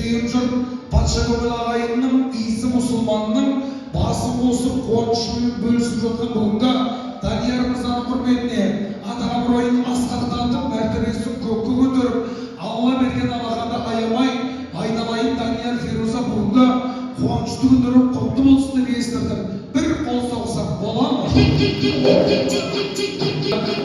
түйім жұрт патша көңіл ағайынның иісі мұсылманның басын қосып қуанышымен бөлісіп жатқан бүгінгі Данияр мырзаның құрметіне ата абыройын асқақтатып мәртебесін көкке көтеріп алла берген алақанды аямай айналайын Данияр Феруза бүгінгі қуанышты күндері құтты болсын деп естірдім. Bir қол соқсақ бола ма?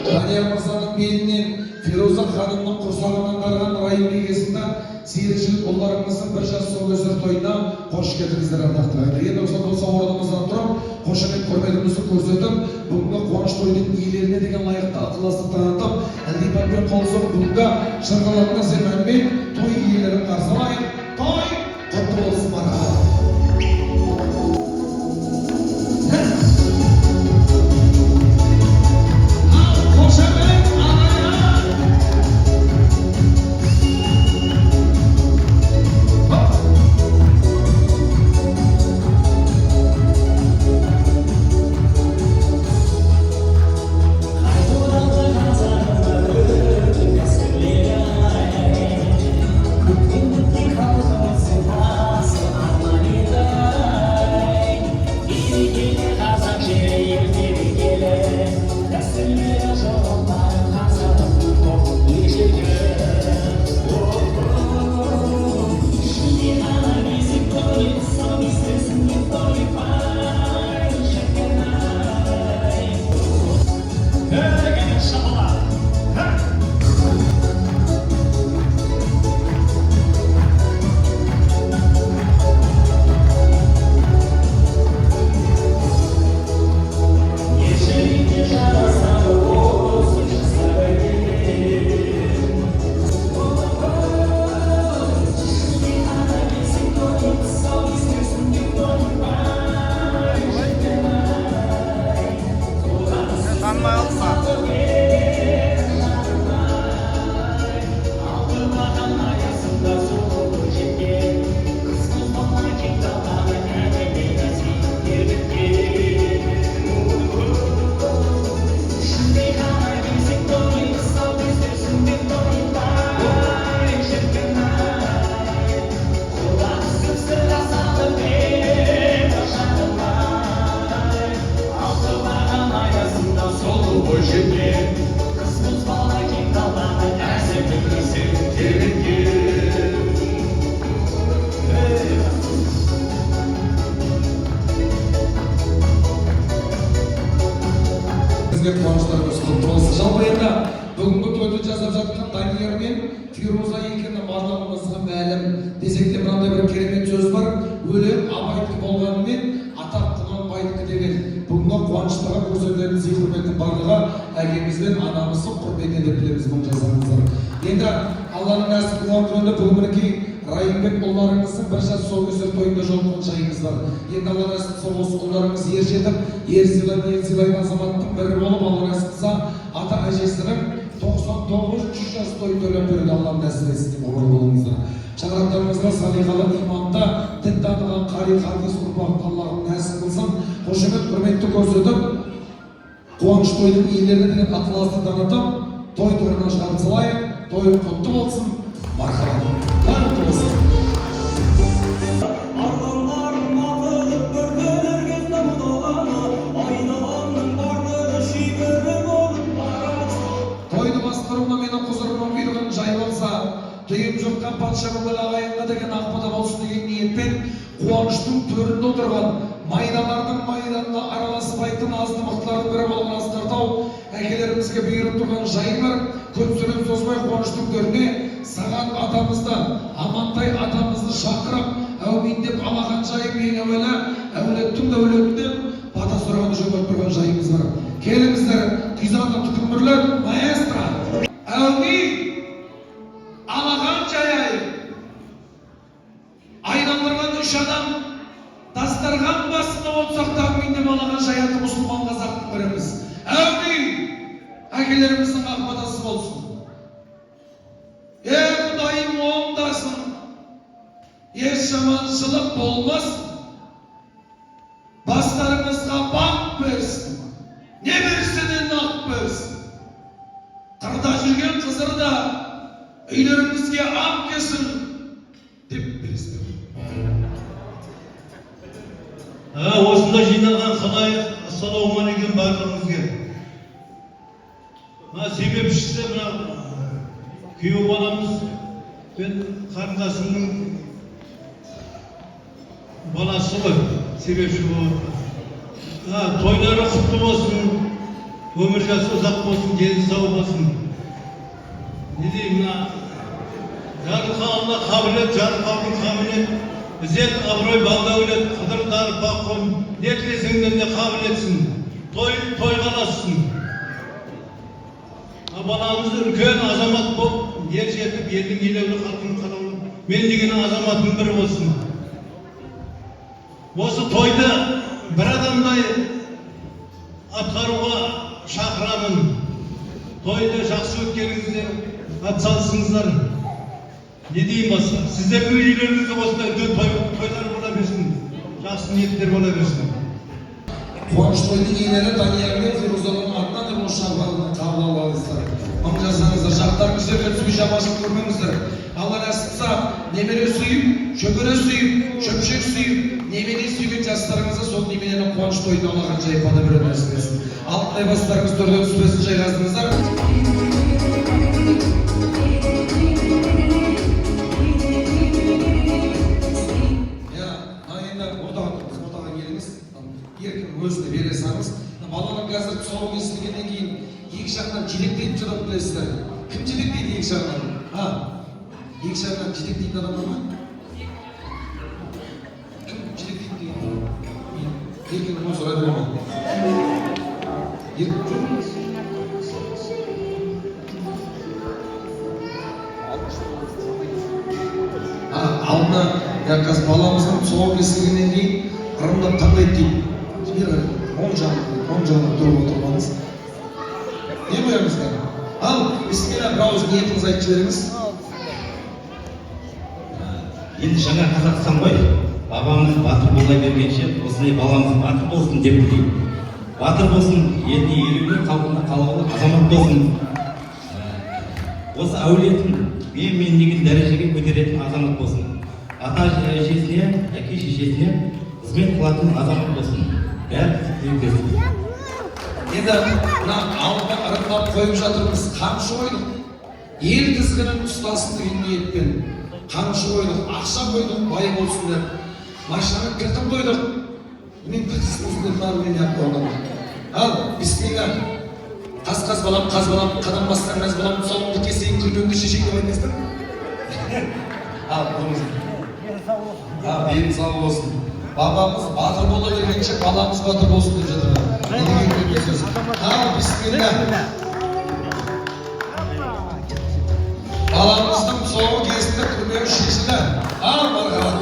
Данияр мырзаның белінен Феруза ханымның құрсағынан қарған райым бейгесінде сиыр жігіт ұлдарыңыздың бір жас тұсаукесер тойына қош келдіңіздер ардақты. Енді осы болса орнымыздан тұрып, қошемет құрметімізді көрсетіп, бүгінгі қуаныш тойдың иелеріне деген лайықты ықыласты танытып, ілтипатпен қол соғып бүгінгі шырғалатына сеніммен той иелерін қарсы алайық. Той құтты болсын мархабат. Жалпы енді бүгінгі тойды жасап жатқан Данияр мен Феруза екені барлығымызға мәлім. Десек те мынандай бір керемет сөз бар. Өлең абайдікі болғанымен атақ құнан байдікі деген. Бүгінгі қуаныштыға көрсетілетін сый құрметтің барлығы әкеміз бен анамыздың құрметіне деп білеміз бұл жасаңыздар. Енді Алланың нәсіп қылған күнінде бүгінгі Райымбек ұлдарыңыздың бір жас тұсаукесер тойында жолыққан жайыңыз бар. Енді Алла нәсіп қылса осы ұлдарыңыз ер жетіп, ер сыйлайтын азаматтың бірі болып, Алла нәсіп қылса ата әжесінің 99 жас той тойлап беруді Алла нәсіп етсін деп ғұмыр болыңыздар. Шаңырақтарыңызға салиқалы иманда дін таныған қари хадис ұрпақты Аллахым нәсіп қылсын. Қошемет құрметті көрсетіп, қуаныш тойдың иелеріне деген ықыласты танытып, той тойына шығарып салайық. Той құтты болсын. Мархабат. Құтты болсын. Тойды басқаруына менің құзырыма бұйырған жай болса, түйіп жұртқа патша көңіл ағайынға деген ақпада болсын деген ниетпен қуаныштың төрінде отырған майдалардың майданына араласпайтын азды мықтылардың бірі болған Асқартау әкелерімізге бұйырып тұрған жай бар. Көп сөйлеп созбай қуаныштың төріне саған атамызды, Амантай атамызды шақырып, әумин деп алақан жайым ең әуелі әулеттің де әулетінен бата сұрағаны жөнеліп тұрған жайымыз бар. Келіңіздер, Құйзанды түкірмірлер, маэстро, әумин, алақан жайайым. Айналдырған үш адам дастархан басында отырсақ та әумин деп алақан жаятын мұсылман қазақтың біріміз. Әумин, әкелеріміздің ақбатасы болсын. Құдайым оңдасын, еш жаманшылық болмас, бастарыңызға бақ берсін, не берсінен ақ берсін. Қырда жүрген қызыр да үйлеріңізге ақ кесін деп берсін. Осында жиналған халайық, ассалаумағалейкум барлығыңызға. Себепшісі мына күйеу баламыз пен қарындасымның баласы ғой, себепші болып. Тойлары құтты болсын, өмір жасы ұзақ болсын, дені сау болсын. Не деймін, жарылқа Алла қабілет, жарылқаудың қабілет, ізет, абырой, бағдәулет, қыдырдар, баққон, не тілесеңден де қабілетсін, той қалассын. Баламыз үлкен азамат болып, ер жетіп, елдің елеулі халқын қалаулы, мен деген азаматтың бірі болсын. Осы тойды бір адамдай атқаруға шақырамын. Тойды жақсы өткеніңіздер, атсалысыңыздар. Не дейін басқа? Сіздердің үйлеріңізде осындай үлкен тойлар бола берсін, жақсы ниеттер бола берсін. Қуаныш тойдың иелері Данияр мен Фирузаның атынан да осы шамбарынан қабыл алыңыздар. Мың жасаңыздар, жақтарыңыздар мен суй жамашын көрмеңіздер. Алла нәсіпса, немере сүйіп, шөбере сүйіп, шөпшек сүйіп, немере сүйген жастарыңызға сол немеренің қуаныш тойын алаған жайпада бір өтесін берсін. Алтынай бастарыңыз төрден түспесін жайғаздыңыздар. Еркін өзіне бере салыңыз. Баланың қазір тұсауы кесілгеннен кейін екі жағынан жетектейтін адам білесіздер. Кім жетектейді екі жағынан? Екі жағынан жетектейтін адам бар ма? Кім жетектейді деген? Еркін оны сұрай беремін. Еркін жоқ. Алдына қазір баламыздың тұсауы кесілгеннен кейін ырымдап таңдайды дейді. Оң жағына тұрып отырмаңыз. Не қоямыздар? Ал, бісмилlah, бір ауыз ниетіңіз айтып жіберіңіз. Енді жаңа Қазақстан ғой, бабамыз батыр бола бергенше, осындай баламыз батыр болсын деп білейін. Батыр болсын, еліне елеулі, халқына қалаулы азамат болсын. Осы әулетін мен деген дәрежеге көтеретін азамат болсын. Ата шешесіне, әке шешесіне қызмет қылатын азамат болсын. Енді мына алдына ырымдап қойып жатырмыз. Қамшы ойдық. Ел тізгінін ұстасын деген ниетпен. Қамшы ойдық, ақша қойдық, бай болсын деп. Машинаға кіртіп қойдық. Мен кіртісімізді барымен яп қойдым. Ал, бісмилlah. Қас балам, қадам басқан мәз балам, тұсауымды кесейін, күлпемді шешейін деп айтыңыздар. Ал, болыңыз. Белім сау болсын. Babamız batır bola gelince balamız batır olsun diye dedi. Ne diyorsunuz? Bismillah. Balamızın soğuğu gezinde kırmıyor şişler. Bakalım.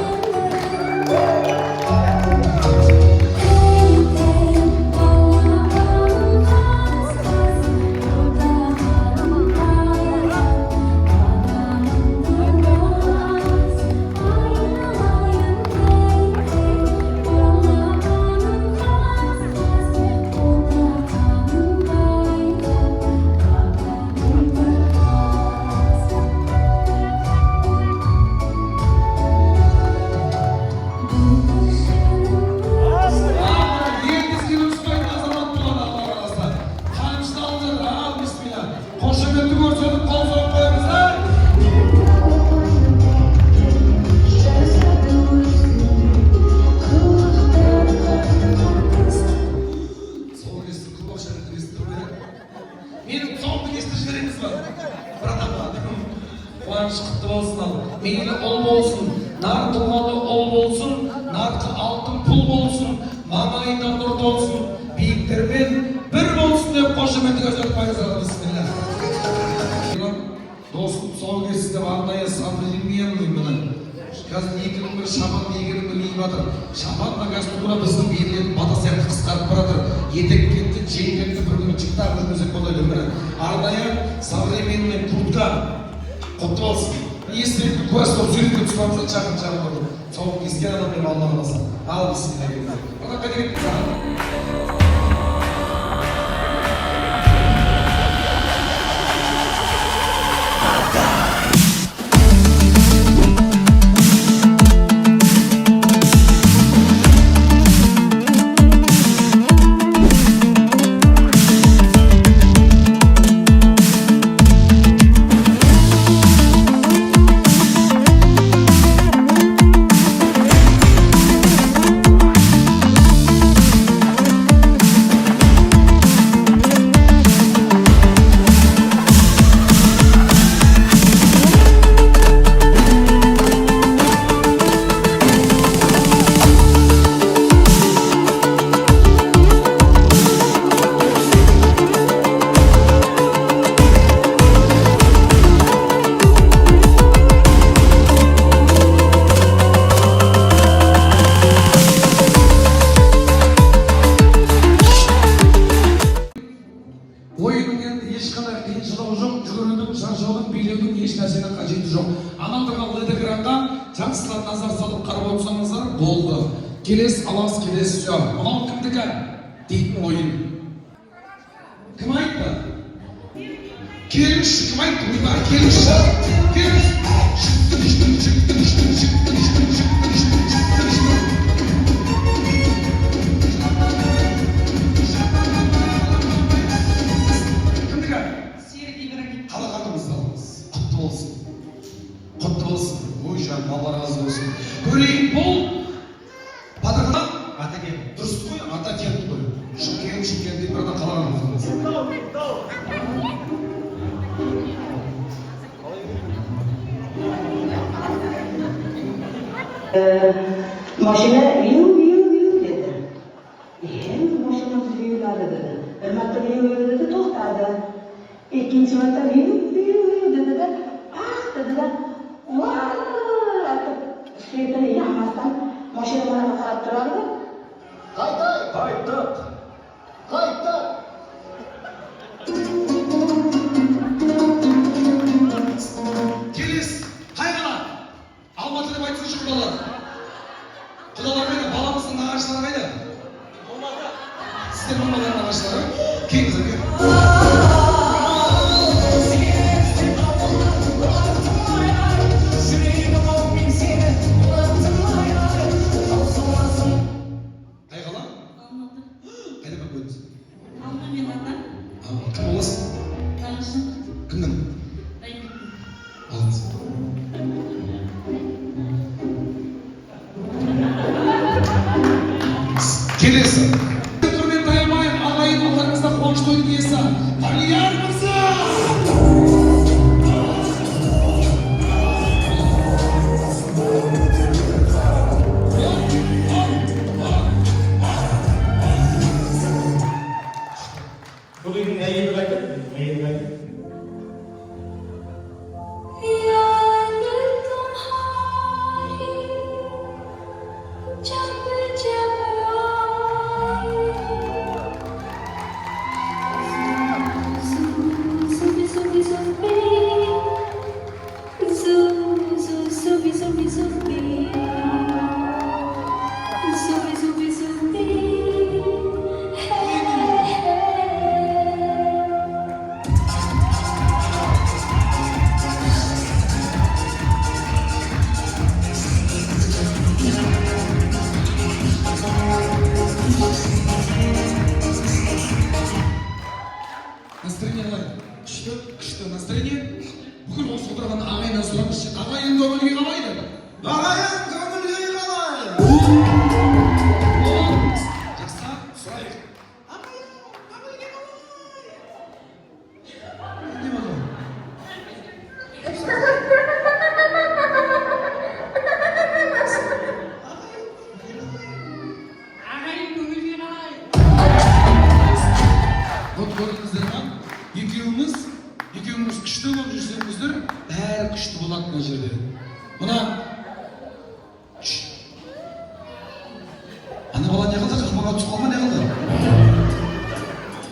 Meyli ol olsun, nar tumalı ol olsun, narkı altın pul olsun, manayından nurt olsun, büyüklerмен bir olsun diye koşumetik özür payızlar. Bismillah. Dostum sol kesinde arnaya sabredilmeyen miyim? Қазір екінің бір шабан, екінің бір үй батыр. Шабанға қазір тура біздің берілетін бата сияқты қысқарып баратыр. Етек кетті, жең кетті, бір күні жықтар көрмесек бола бермеді. Арнайы современный куртка құтты болсын. Если куәс болып суретке түсіп жақын болды. Сол ескен адам деп Алла қаласа. Ал бісмилlah. жоқ. Аналарға ледегранға жақсылап назар салып қарап отырсаңыздар болды. Келесі алаңыз келесі все. Мынау кімдікі дейтін ойын. Кім айтты? Келіңші, кім айтты? Ойбай, келіңші. Келіңші. Құтты болсын. Ой жан, Алла разы болсын. Көрейін бұл Батырхан Атакен. Дұрыс қой, Атакен қой. Шымкент деп бірді қалаған қыз. Машина viu dedi. Maşinamız viu'ladı dedi. Bir marta viu dedi, to'xtadi. İkinci marta viu dedi de, dedi de, suyetini yaxmasdan mashina bana qarab turardi. Qaytdik. Келес, қайғана? Алматы деп айтсыншы құдалар. Құдалар қайда? Баламыздың нағашылары қайда? Болмады. Сіздер болмадың нағашылары? Келіңіздер, кел. Кім боласың? Кімнің? Алыңыз. Келесі. Құрметті аямайын, ағайын оларыңызда қуаныш тойдың иесі. Данияр мырза! Bugün neyi bırakın? Настроение қалай? Күшті настроение. Бүкіл осы отырған ағайыннан сұраңызшы, ағайын көңіл-күй қалай деді? Ағайын көңіл-күй қалай? Жақсы, сұрайық. Ағайын көңіл-күй қалай? Не болды? Ағайын көңіл-күй қалай? Вот көрдіңіздер ма? Екеуіңіз күшті болып жүрсеңіздер, бәрі күшті болады мына жерде. Мына ана бала не қылды? Қақпаға түсіп қалма не қылды?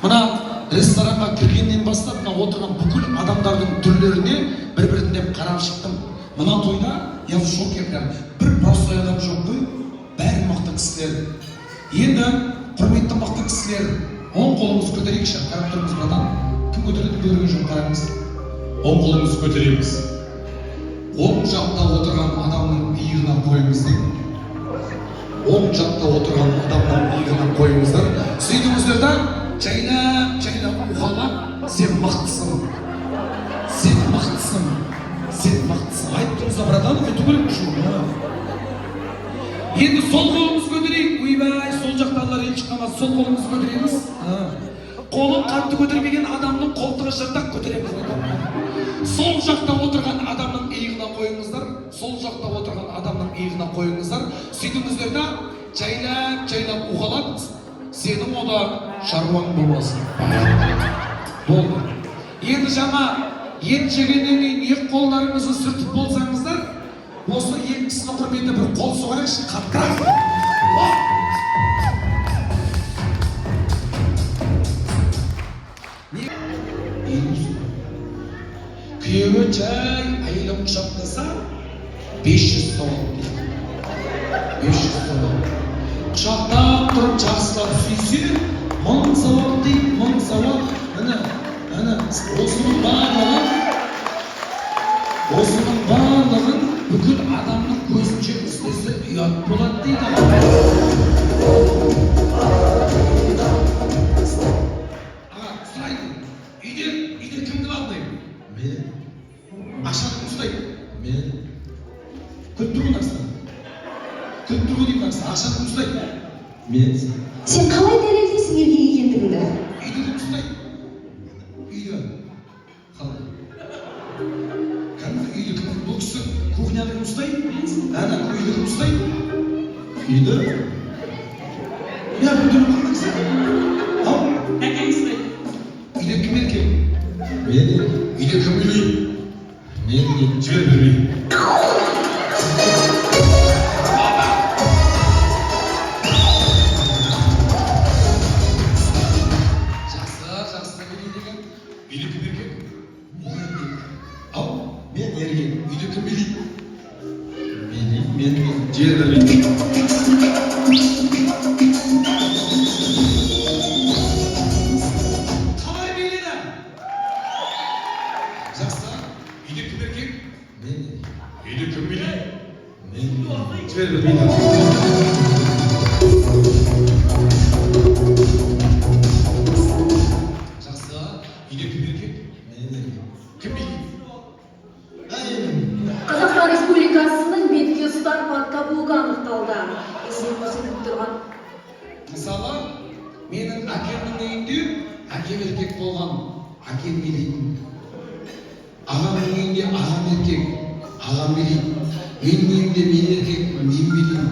Мына ресторанға кіргеннен бастап мына отырған бүкіл адамдардың түрлеріне бір-біріне қарап шықтым. Мына тойда я в шоке прям. Бір простой адам жоқ қой, бәрі мықты кісілер. Енді құрметті мықты кісілер, оң қолымыз көтерейікші, қарап тұрмыз братан. Кім көтереді көрген жоқ, қараңыз. Оң қолымыз көтереміз. Оң жақта отырған адамның иығына қойыңыздар. Оң жақта отырған адамның иығына қойыңыздар. Сөйтіңіздер да, жайнап уқалап, сен мықтысың. Айтып тұрмызда, братан, айту керек үшін. Енді сол қолымыз көтерейік. Ойбай, сол жақтағылар ел шыққанға сол қолымыз көтереміз. Қолын қатты көтермеген адамның қолтығы жыртақ көтереміз. Сол жақта отырған адамның иығына қойыңыздар. Сөйтіңіздер да, жайлап уғалап, сенің ода шаруаң болмасын. Болды. Енді жаңа ет жегеннен кейін екі қолдарыңызды сүртіп болсаңыздар, осы екі кісінің құрметіне бір қол соғайықшы, қаттырақ. Күйеуі жай, әйелі құшақта 500 сауап дейді. 500 сауап. Құшақтап тұрып жақсылап сүйсе, 1000 сауап дейді, 1000 сауап. Міне, осының барлығын бүкіл адамның көзінше істесе ұят болады дейді. Аға, сұрайды, үйде кімді алдайды? Мен. Ақшаны кім ұстайды? Мен. Күтіп тұрғын ақса. Күтіп тұрғын деймін ақса. Ақшаны кім ұстайды? Мен. Сен қалай дәлелдейсің еркек екендігіңді? Үйде кім ұстайды? Үйде. Қалай? Кәдімгі үйде кім? Бұл кісі кухняда кім ұстайды? Әне, үйде кім ұстайды? Үйде? Я бүлдіріп қалмайсың. Ау? Әкең ұстайды. Үйде кім еркек? Мен. Үйде кім үйлейді? Мен жібер бермеймін. Жақсы билейді. Үйде кім еркек? Мен еркек. Ау? Мен еркек. Үйде кім билейді? Мен жібер бермеймін. Қалай билейді? Жақсы. Үйде кім еркек? Мен. Үйде кім билейді? Мен. Жібер бермеймін. Жақсы. Үйде кім еркек? Мен. Кім билейді? Қазақстан Республикасының бетке ұстар подкаблугі анықталды. Есен көрсетіп тұрған. Мысалы, менің әкемнің үйінде әкем еркек болған, әкем билейді. Ағамның үйінде ағам еркек, ағам билейді. Менің үйімде мен еркек, мен билеймін.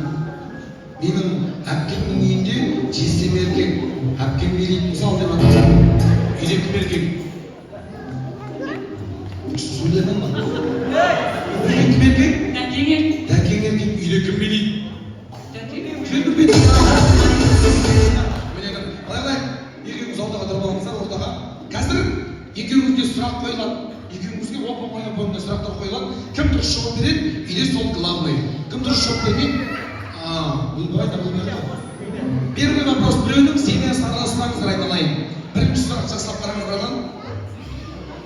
Менің әпкемнің үйінде жездем еркек, әпкем билейді. Мысалы деп атасам, үйде кім еркек? Сөйлемем ба? Үйде кім еркек? Әкең еркек. Әкең еркек, үйде кім билейді? Әкең. Жүрді бет. Қалай, екеуіңіз ортаға тұрып алыңыздар, ортаға. Қазір екеуіңізге сұрақ қойылады. Екеуіңізге оп-оңай сұрақтар қойылады. Кім дұрыс жауап береді? Или сол главный. Кім дұрыс жауап бермейді? Первый вопрос біреудің семьясын араластырыңыздар, айналайын. Бірінші сұрақ жақсылап қараңыздар.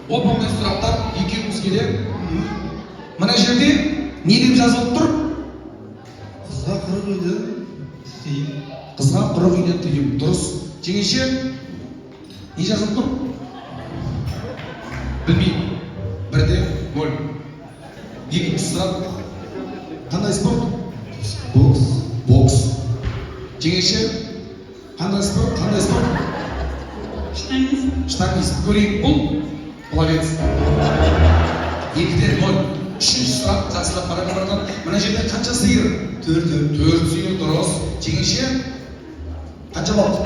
Оп-оңай сұрақтар екеуіңізге де. Мына жерде не деп жазылып тұр? Қызға 40 үйден тыйым. Қызға 40 үйден тыйым. Дұрыс. Жеңеше, не жазылып тұр? Білмеймін. 1-де 0. Екінші сұрақ. Қандай спорт? Бокс. Жеңеше, қандай спорт? Штангист. Көрейік, бұл пловец. 2-де 0. Үшінші сұрақ, жақсылап қараңыздар. Мына жерде қанша сиыр? 4 сиыр, дұрыс. Жеңеше, қанша балық?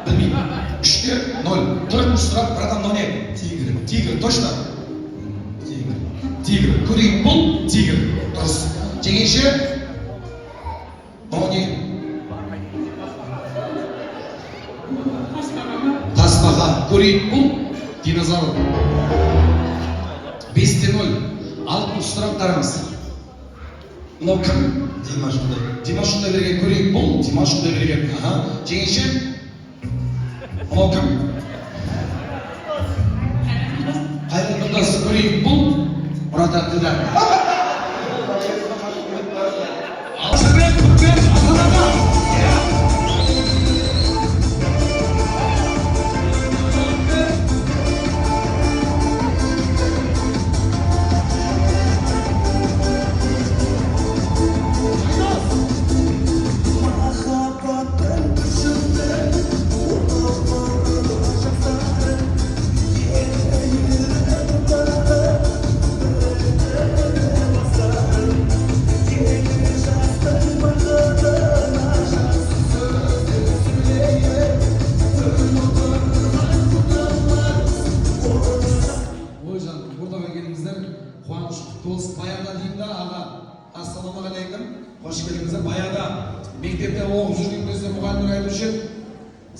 Білмеймін. 3-де 0. Төртінші сұрақ, бір адамда не? Тигр, точно? Тигр. Көрейік, бұл тигр. Дұрыс. Жеңеше, бұл не? Тасбақа. Көрейік, бұл динозавр. 5-де 0. Алтыншы сұрақ қараңыз. Мынау кім? Димаш Құдайберген. Көрейік, бұл Димаш Құдайберген. Жеңеше, мынау кім? Қайрат Нұртас. Көрейік, бұл Мұрат Әбділда. Алшабек Құтбек Астанаға.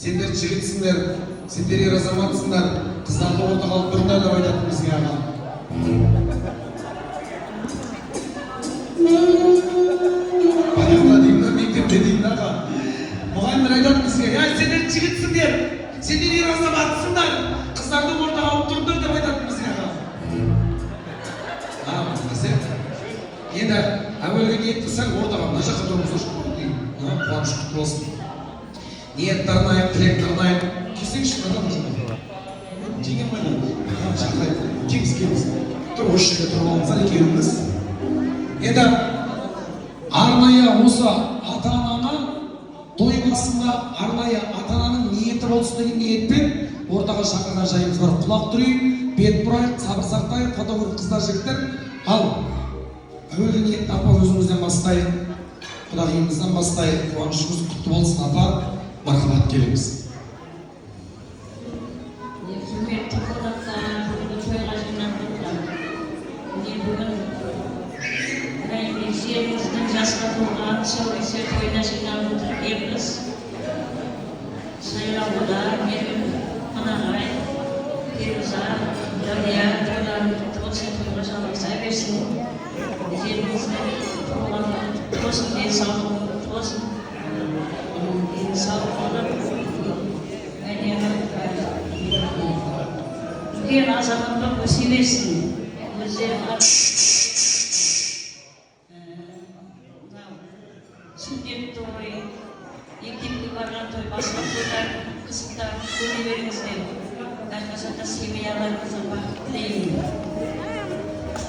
Сендер жігітсіңдер, сендер ер азаматсыңдар, қыздарды ортаға алып тұрыңдар деп айтатын бізге аға. Мұғалімдер айтады бізге, я сендер жігітсіңдер, сендер ер азаматсыңдар, қыздарды ортаға алып тұрыңдар деп айтады бізге. Енді әуелгі ниет қылсаң ортаға мына жаққа тұрмыз қуаныш құтты болсын. Ниетті арнайын, тілекті арнайын. Келсеңші қадам жұмын. Жеңем қайдан? Шақырайын. Келіңіз. Тұр, осы жерде тұрып алыңыздар екеуіңіз. Енді арнайы осы ата-ананы той басында арнайы ата-ананың ниеті болсын деген ниетпен ортаға шақырған жайымыз бар. Құлақ түрейік, бет бұрайық, сабыр сақтайық, фото көріп қыздар жігіттер. Ал әуелі ниетті апа өзімізден бастайық, құдағиымыздан бастайық, қуанышымыз құтты болсын апа, мархабат келіңіз. Құрметті қонақтар, бүгінгі тойға жиналғандар. Міне бүгін жеріміздің жасқа толған тұсаукесер тойына жиналып отырмыз. Сайлауда менің қонағай, Феруза, Рабия, тойларың тосын тойға жалғаса берсін. Жеріміздің толғанын тосын денсаулығын тосын денсаулығын үлкен азаматтық өсе берсін. Өздері сүндет той, мектепке барған той, басқа тойлар, қызықтар көре беріңіздер. Әрқашанда семьяларыңызға бақыт тілеймін.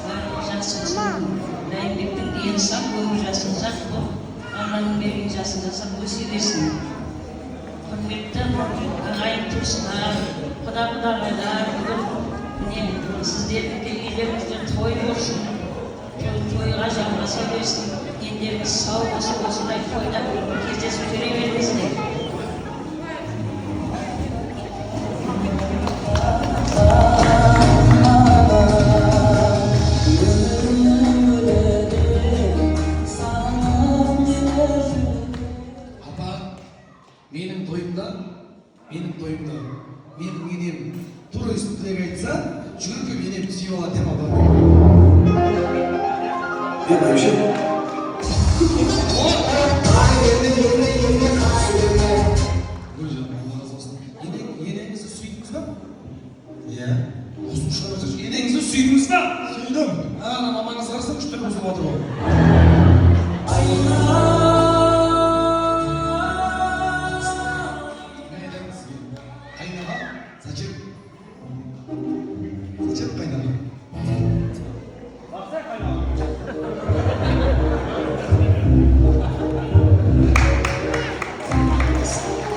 Барлығы жақсы болсын. Райымбектің дені сақ, өмір жасын сақ болып, Алланың берген жасын жасап өсе берсін. Құрметті ағайын туыстар, құда-құдағайлар, бүгін сіздердің келгендеріңізде той болсын, тойға жалғаса берсін. Ендеріңіз сау болсын, осындай тойда кездесіп жүре беріңіздер. Апа, менің тойымда, менің енем тура өстіп тілек айтса, жүгіріп енем сүйіп алады деп апа. Мен әуше. Енеңізді сүйдіңіз ба? Иә. Осым шығарып жатыр. Енеңізді сүйдіңіз ба? Сүйдім. Ана мамаңыз қарасам үштен қосылып жатыр ғой. Қайнаға? Зачем? Зачем қайнаға?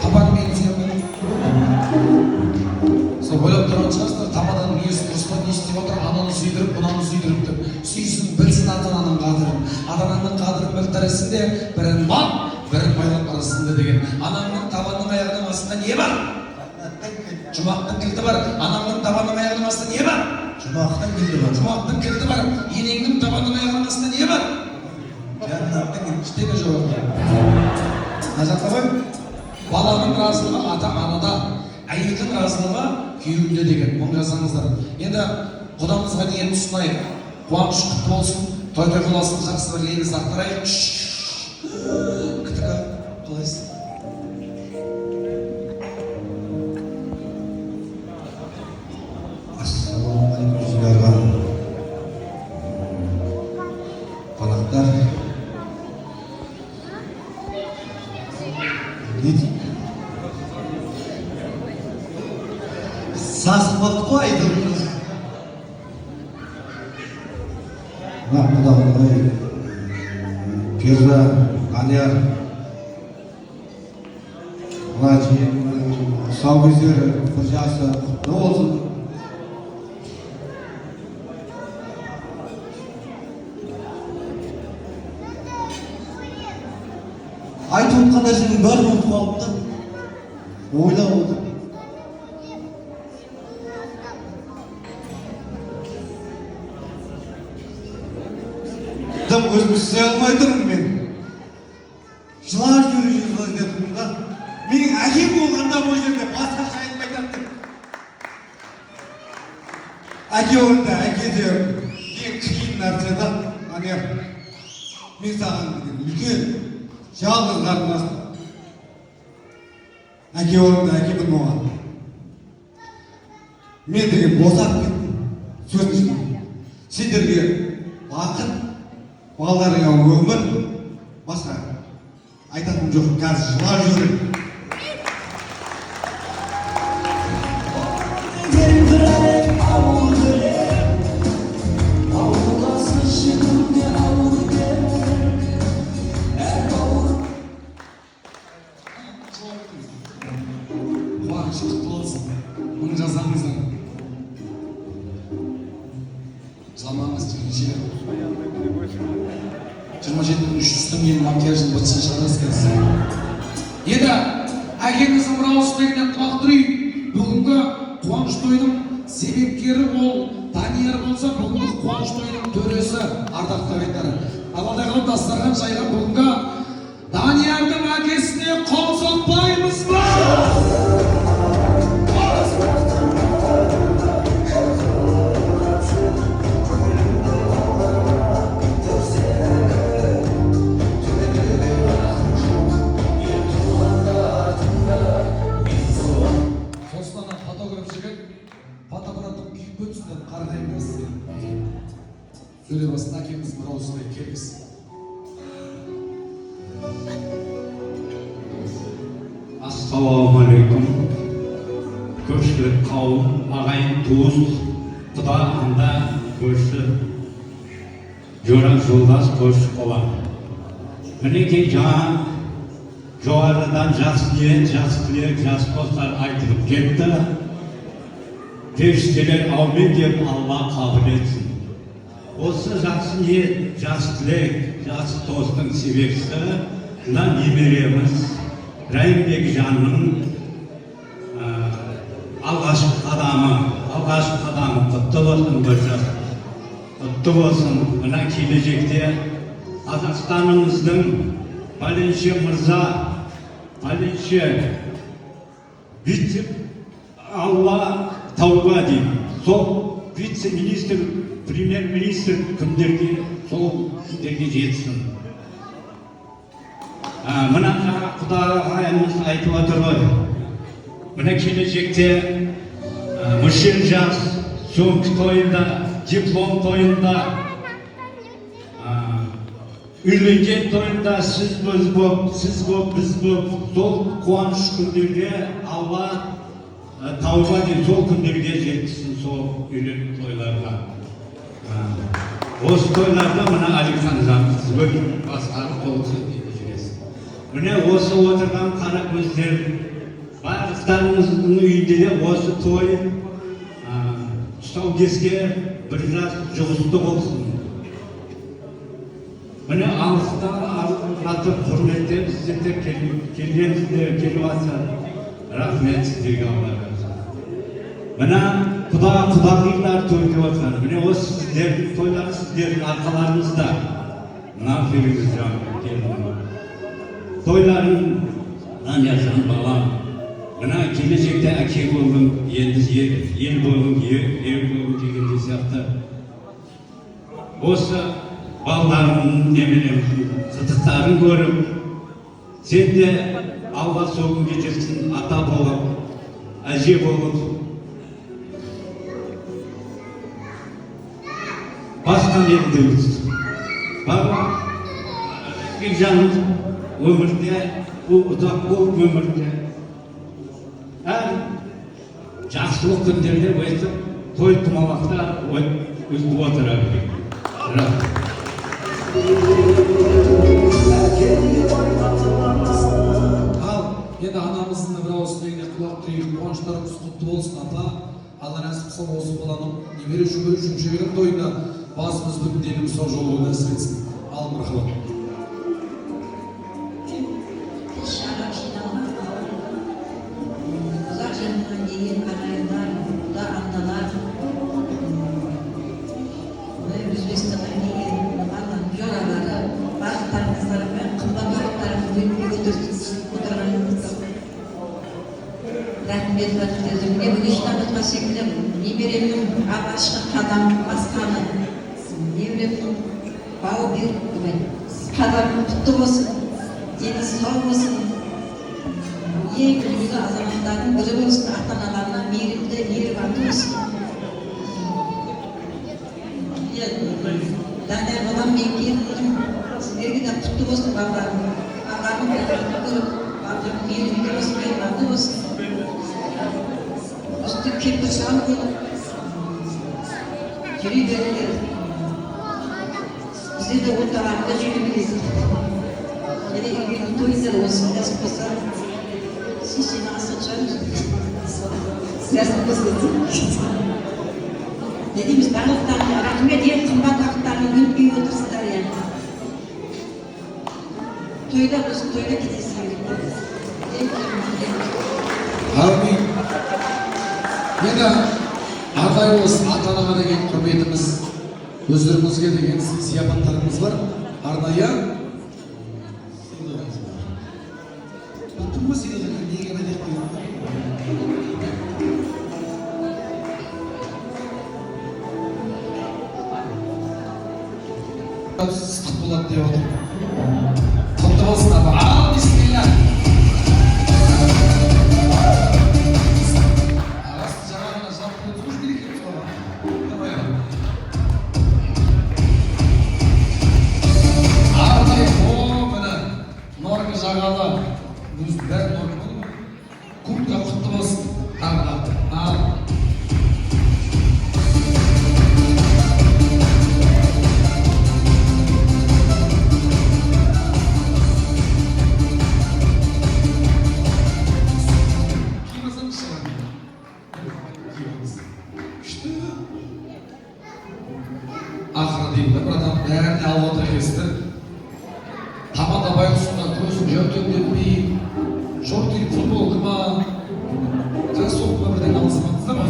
Табан мен сүйемін. Сол ойлап тұрған шығарсыздар, табадан несі дұрыс па, не істеп отыр, ананы сүйдіріп, бұнаны сүйдіріп деп. Сүйсін, білсін ата-ананың қадірін. Ата-ананың қадірін білдірісінде бірін мал, бірін байлап арасында деген. Анаңның табанның аяғының астында не бар? Жұмақтың кілті бар. Анаңның табанның аяғының астында не бар? Жұмақтың кілті бар. Жұмақтың кілті бар. Енеңнің табанның аяғының астында не бар? Жәннаттың іштегі жауабы. Назарда ғой? Баланың разылығы ата-анада, әйелдің разылығы күйеуінде деген. Оны жазаңыздар. Енді құдамызға ниет ұсынайық. Қуаныш құтты болсын. Той-той қыласын, жақсы бір лебіз ақтарайық. Кітікі қалайсың? Ассалаумағалейкум жиналған қонақтар. Не дейді? Сасып болды қой айтылыңыз. Мына құдағай Феруза, Алияр, мына жиеннің тұсаукесері бір жасы құтты болсын. Айтып отқан нәрсенің бәрін ұмытып алыпты. Ойлап отыр. Дым өзім істей алмай тұрмын мен. Жылап жүріп тұрмын да. Менің әкем болғанда бұл жерде басқа шайын айтатын. Әке орында, әке де ең қиын нәрсе да. Мен саған үлкен жалғыз қарындасым. әке орнында әкемін оған. Мен деген босап кеттім сөздің ішінде. Сендерге бақыт, балаларыңа өмір, басқа айтатыным жоқ. Қазір жылап жүрмін. Қуаныш құтты болсын. Мың жазамыздың. Заманымыз жеңеше. 27.300-тің ең макияжын бытсын шығарасыз қазір. Енді әкеңіздің бір ауыз сөзіне құлақ түрейік. Бүгінгі қуаныш тойының себепкері ол Данияр болса, бүгінгі қуаныш тойының төресі ардақты ағайындар. Алладай қылып дастархан жайған бүгінгі Даниярдың әкесіне қол соқпаймыз ба? Состанан фотограф жігіт фотоаппараттың күйіп өтсін қарағайын сізге. Сөйле басын әкеміз бір ауыз сөйлеп келіңіз. Ассалаумағалейкум. Көршілік қауым, ағайын туыс, құда анда көрші, жора жолдас көрші қола. Мінекей жаңа жоғарыдан жақсы ниет, жақсы тілек, жақсы достар айтылып кетті. Періштелер аумин деп Алла қабыл етсін. Осы жақсы ниет, жақсы тілек, жақсы достың себепшісі мына немереміз Райымбек жанның алғашқы қадамы құтты болсын көрші. Құтты болсын. Мына келешекте Қазақстанымыздың пәленше мырза, пәленше вице Алла тауба деймін. Сол вице-министр, премьер-министр күндерге сол күндерге жетсін. Мына құда ағайымыз айтып отыр ғой. Мына келешекте мүшел жас, сөңкі тойында, диплом тойында, үйленген тойында сіз боп, біз боп, сол қуаныш күндерге Алла тауба деп сол күндерге жеткізсін сол үйленген тойларға. Осы тойларда мына Алихан Замыз бөлім басқарып толықсын дейді жүресін. Міне осы отырған қара көздер барлықтарыңыздың үйінде де осы той тұсаукесерге бір жас жұғысты болсын. Міне алыстан құрметтеп сіздер келгенсіздер, келіп жатса рахмет сіздерге Алла разы. Міне құдағилар той деп отыр. Міне осы сіздердің тойлар сіздердің арқаларыңызда. Мына беріңіз жаным келдім. Тойларын Данияжан балам, мына келешекте әке болдым, енді ел болдым, ер болдым дегенде сияқты. Осы балдарымның немелерімнің қытықтарын көріп, сен де Алла сол күнге жетсін, ата болып, әже болып, басқан елді өтсін. Бaba, bir canım ömürde, bu uzak bol ömürde. Her жақсылық күндерде өйтіп, той тумалақта өтіп отырады. Ал, енді анамыздың бір ауыз сөзіне құлақ түрейік, қуаныштарыңыз құтты болсын ата. Алла нәсіп қылса осы баланың немере шөберем тойында басымыз бүтінденіп сол жолы нәсіп етсін. Ал мархабат. Немеремнің алғашқы қадам басқаны, немеремнің бау беріп қадамы құтты болсын, дені сау болсын, ең үлгілі азаматтардың бірі болсын, ата-аналарына мейірімді, мейірбанды болсын. Данияр балам, мен келдім, сіздерге де құтты болсын балдарым. Ағаның құтты көріп, балдарым мейірімді болсын, мейірбанды болсын. Үсті кемпір шал болып, жүре беріңдер. Бізде де орталарында жүре бересің. Және үйлену тойындар болсын, дәсіп болса, шешені асықшамыз. Дәсіп болсын. Ne demiş, dağıtlarını, rahmet yer kımbat dağıtlarını gülmeye otursunlar yani. Toyda olsun, toyda gidilsin. Amin. Mena aday olsun, ata-anaga деген құрметіміз, өздеріңізге деген сияпаттарымыз бар. Арнайы ыстық болады деп отыр. Құтты болсын апа. Ал, бисмилля. Ағасы жағағына жауап қойыңыз керек екен соға. Арнайы, міне, норка жағалы. Өзі бәрі норка болды ма? Куртка құтты болсын. Ал. Ақыры деймін, бір адам бәріне алып отыр екенсіздер. Тамада байқұсында көзім жөктемдетпей, шорты футболка ма, кроссовка бірден алысымаңыздар ма?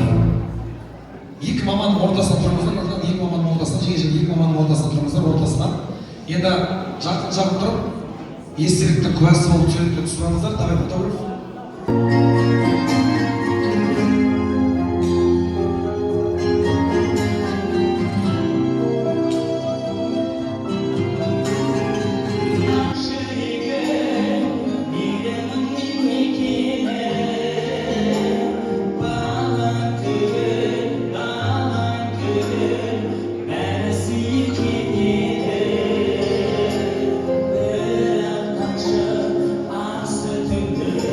Екі маманның ортасына тұрыңыздар, екі маманның ортасына, екі маманның ортасына тұрыңыздар, ортасына. Енді жақын тұрып, естеліктің куәсі болып суретке түсіріңіздер, давай фотограф. Aslı tümdür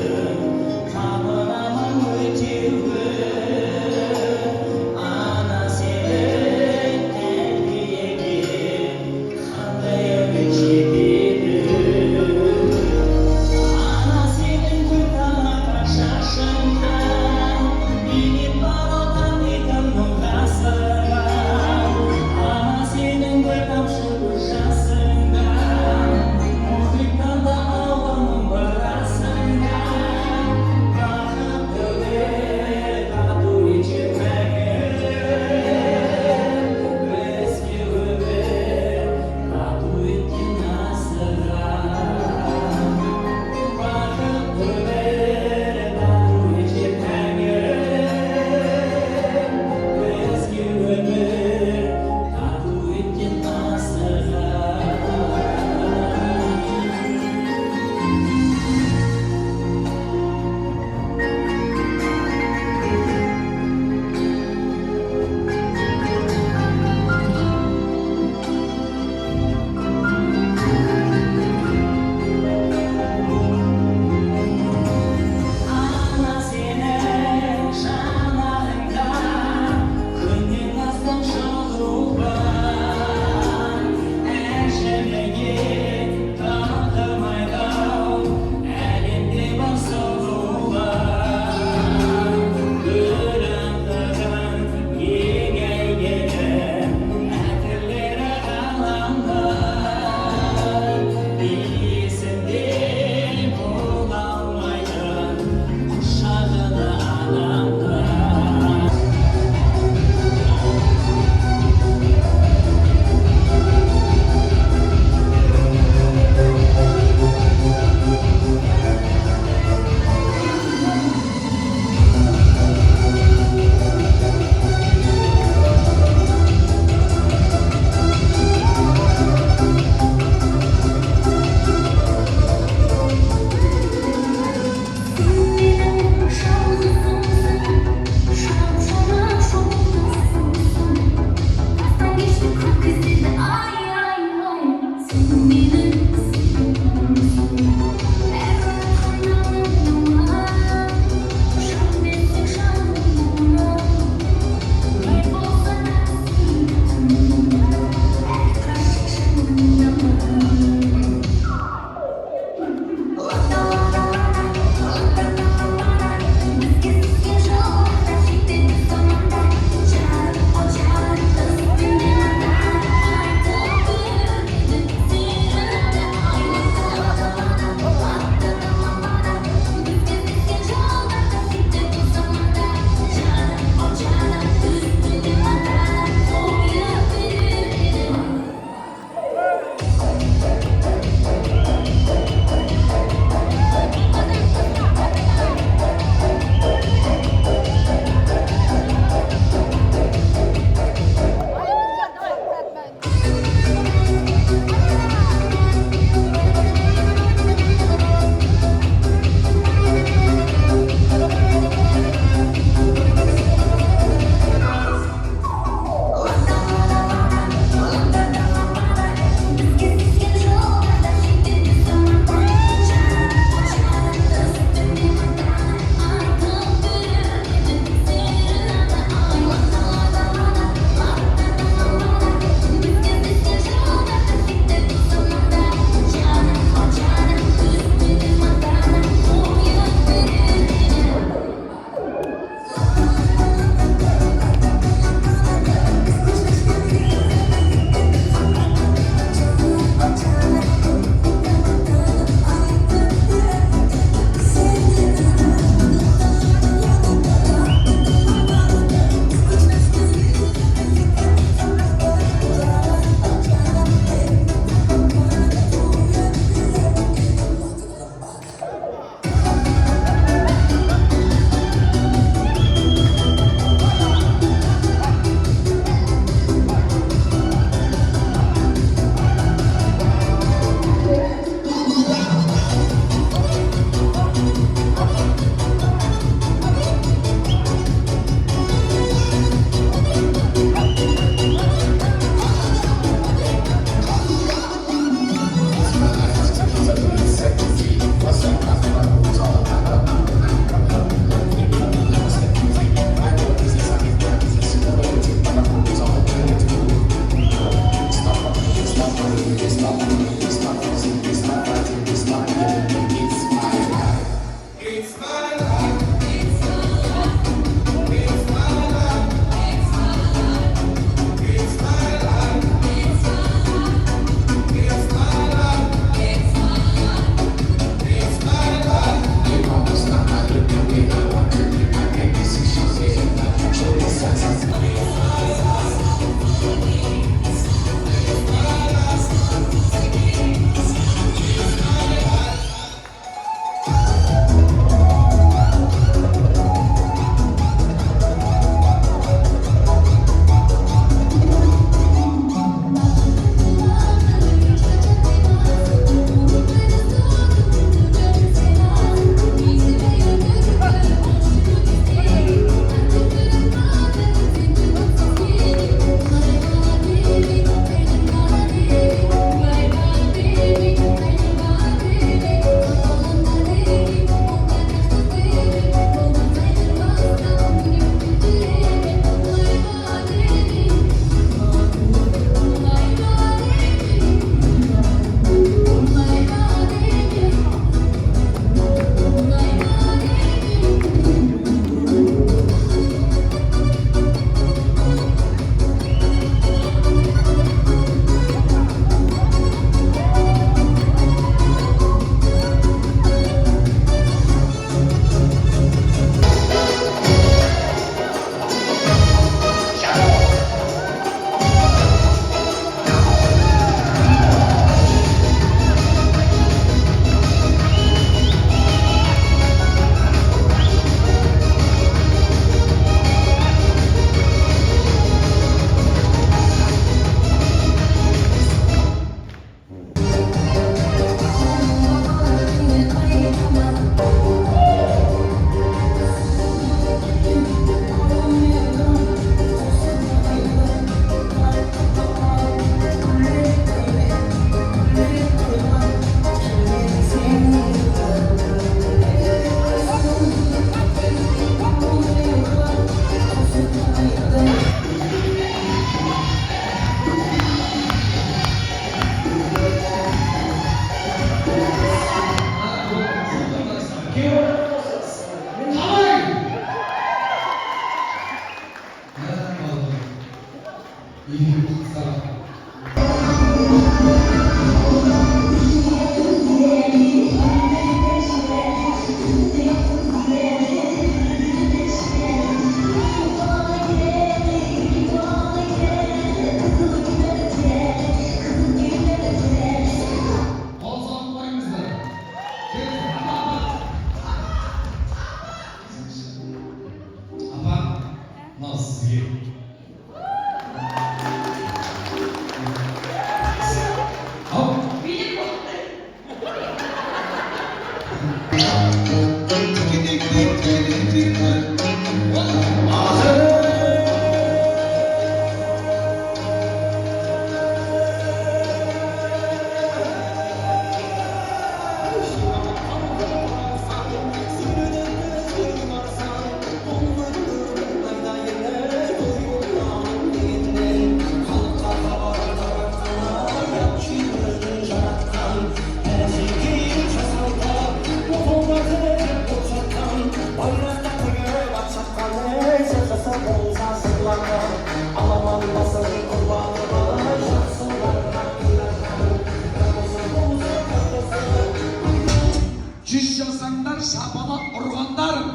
ұрғандарың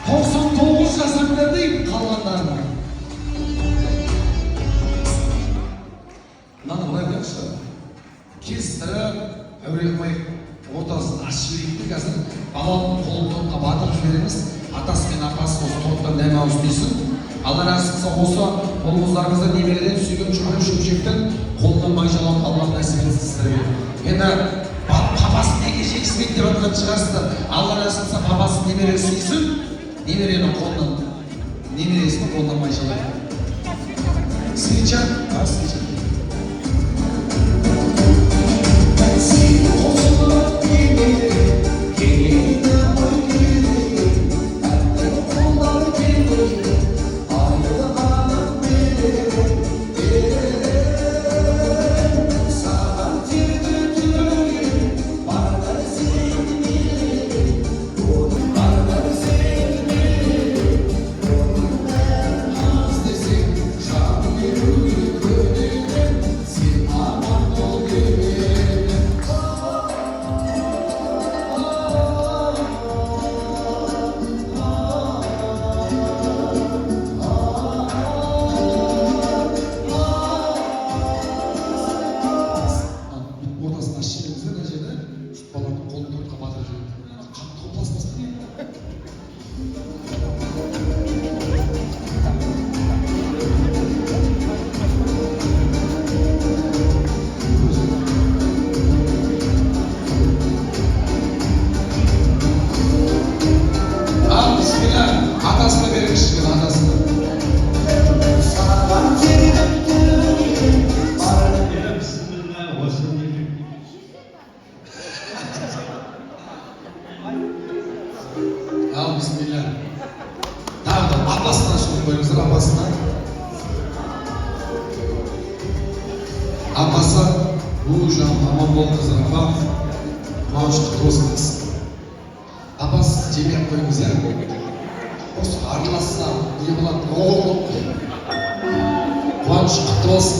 99 жасаңдар деймін қалғандарына. Мынаны былай қойшы, кестіріп, әуремай ортасын ашып жіберейік, қазір баланың қолын топқа батырып жібереміз. Атасы мен апасы осы топтан дәм ауыз дейсін. Алла нәсіп қылса осы ұл-қыздарыңызды немереден сүйген шөберем шөпшектің қолынан майжалауын Алла нәсіп етсін сіздерге. Енді папасы неге жексімейді деп жатқан шығарсыздар. Алла нәсіп қылса папасы немере сүйсін, немеренің қолынан, немересінің қолынан майжалайды. Свеча, свеча. Atasına verilmiş gibi atasına. Al bismillah. Tamam, ablasına şunu koyuyoruz, ablasına. Ablası bu uşağın aman bol kızı ablam. Mağuşluk olsun kız. Abbas cemiyet koyuyoruz ya. Осы араласса не болады ооо қуаныш құтты болсын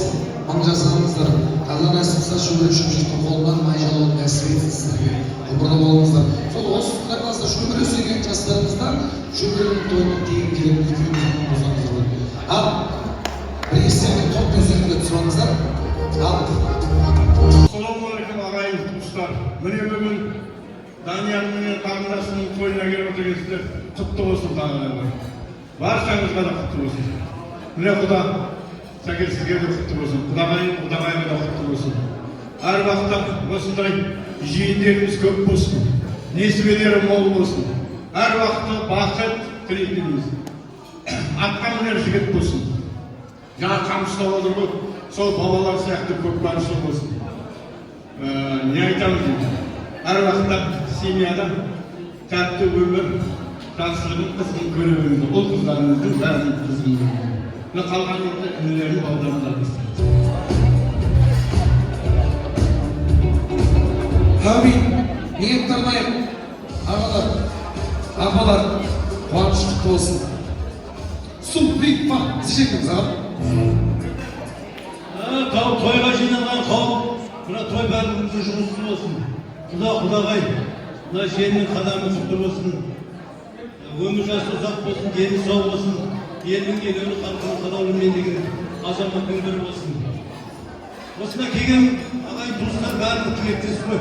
мың жасаңыздар Алла нәсіп қылса шөберем шөпшектің қолынан майжалауын нәсіп етсін сіздерге ғұмырлы болыңыздар сол осы құдай қаласа шөбере сүйген жастарыңызда шөберенің тойына тегін келетін екеуіңіздің болсаңыздар ғой ал бір естелік топ өздеріңде түсіп алыңыздар ал ассалаумағалейкум ағайын туыстар міне бүгін Данияр менен қарындасының тойына келіп отырсыздар. Құтты болсын тағалар. Баршаңызға да құтты болсын. Міне Құда, сәке сізге де құтты болсын. Құдағайға да құтты болсын. Әр уақытта осындай жиендеріміз көп болсын. Несібелері мол болсын. Әр уақытта бақыт тілейтініміз. Атқа мінер жігіт болсын. Жаңа қамшылап отыр ғой, сол бабалар сияқты көп баршылық болсын. Не айтамыз дейміз? Әр уақытта семьяда тәтті өмір, жақсылығын, қызғын көре беріңіз. Ол қыздарыңыздың бәрінің қызғын көріңіз. Мына қалған інілердің балдарыңдар істейді. Амин. Ниет тармайық. Ағалар, апалар, қуаныш құтты болсын. Су, бейт, бақ, зішекіңіз аға. Тойға жинаған қауым, мына той бәрінің жұмысы болсын. Құдағай, мына жерінің қадамы құтты болсын, өмір жасы ұзақ болсын, дені сау болсын, елдің елеулі халқының қадалымен деген азаматтың бірі болсын. Осына келген ағайын туыстар бәрінің тілектесі ғой.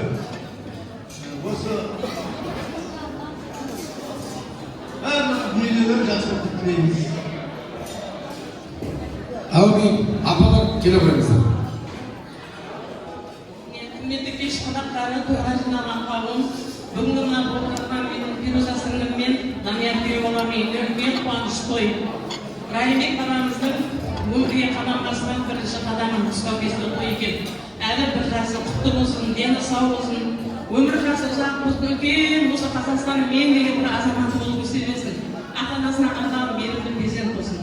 Осы бәрінің дүниелері жақсылықты тілейміз. Әумин, апалар келе қойыңыздар. Құрметті кеш қонақтары, тойға жиналған қауым, бүгінгі мына болып жатқан менің Фируза сіңліммен, Данияр Төлеуұлының үйлерімен қуаныш той. Райымбек ағамыздың өмірге қадам басқан бірінші қадамын тұспау кесті той екен. Әлі бір жасы құтты болсын, дені сау болсын, өмір жасы ұзақ болсын, үлкен осы Қазақстанның мен деген бір азаматы болып өстересін. Ата-анасына адал берілді перзент болсын.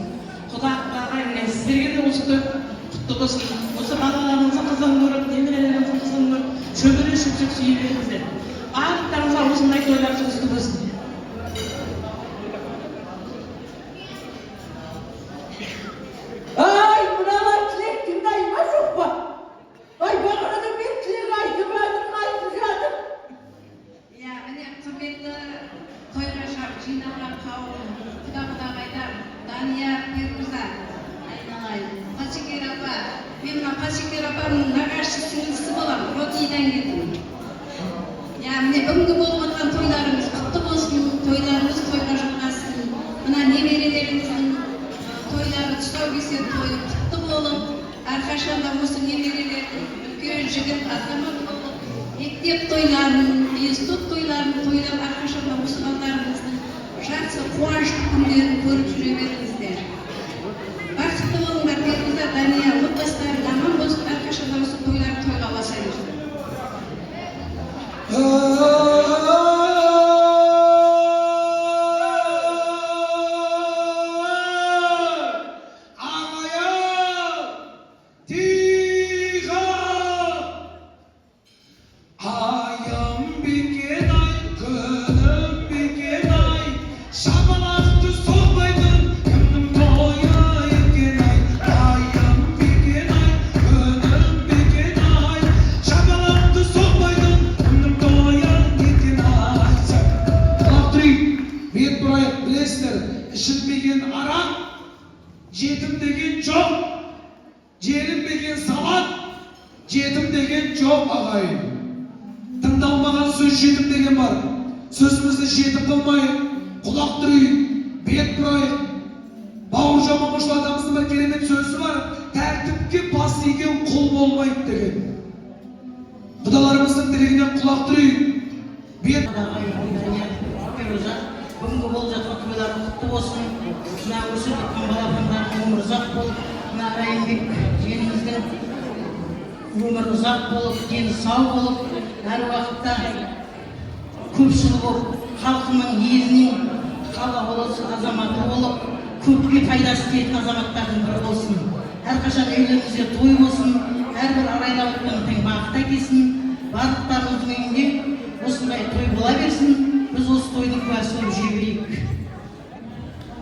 Құдағайын, сіздерге де осы той құтты болсын. Осы балаларыңызды қызын көріп, немерелеріңізді қызын көріп, шөбере шөпшек сүйе беріңіздер. Барлықтарыңызға осындай тойлар құтты болсын. Ay, buralar çilek tindayma çok var. Ay, bana da bir çilek aydı, ben aydı zaten. Ya, mine құрметті жиналған қауым, құда-құдағайлар, Данияр, Феруза, айналайын. Пасекер апа, мен мына Пасекер апамның нағашы сіңлісі боламын, Ротидан келдім. Міне бүгінгі болып отырған тойларымыз құтты болсын, тойларымыз тойға жалғасын. Мына немерелеріміздің тойлары тұсаукесер тойы құтты болып, әрқашанда осы немерелердің үлкен жігіт азамат болып, мектеп тойларын, институт тойларын тойлап, әрқашанда осы балдарымыздың жақсы қуанышты күндерін көріп жүре беріңіздер. Бақытты болыңдар, Феруза, Дания, отбасыларың аман болсын, әрқашанда осы тойларды тойға баса берсін. İşitmеген arak, жетім деген жоқ, желінбеген салат, жетім деген жоқ ағайын. Тыңдалмаған сөз жетім деген бар. Сөзімізді жетім қылмайық, құлақ түрейік, бет бұрайық. Бауыржан Момышұлы атамыздың бір керемет сөзі бар, тәртіпке бас иген құл болмайды деген. Құдаларымыздың тілегіне құлақ түрейік, бет Бүгінгі болып жатқан тойлар құтты болсын. Мына өсіп жатқан балапандардың өмірі ұзақ болып, мына Райымбек жеңіміздің өмірі ұзақ болып, дені сау болып, әр уақытта көпшіл болып, халқының, елінің халық болсын, азаматы болып, көпке пайдасы тиетін азаматтардың бірі болсын. Әрқашан үйлеріңізде той болсын, әрбір арайлап өткен тең бақыт әкелсін, барлықтарыңыздың үйінде осындай той бола берсін. Біз осы тойдың куәсі болып жүре берейік.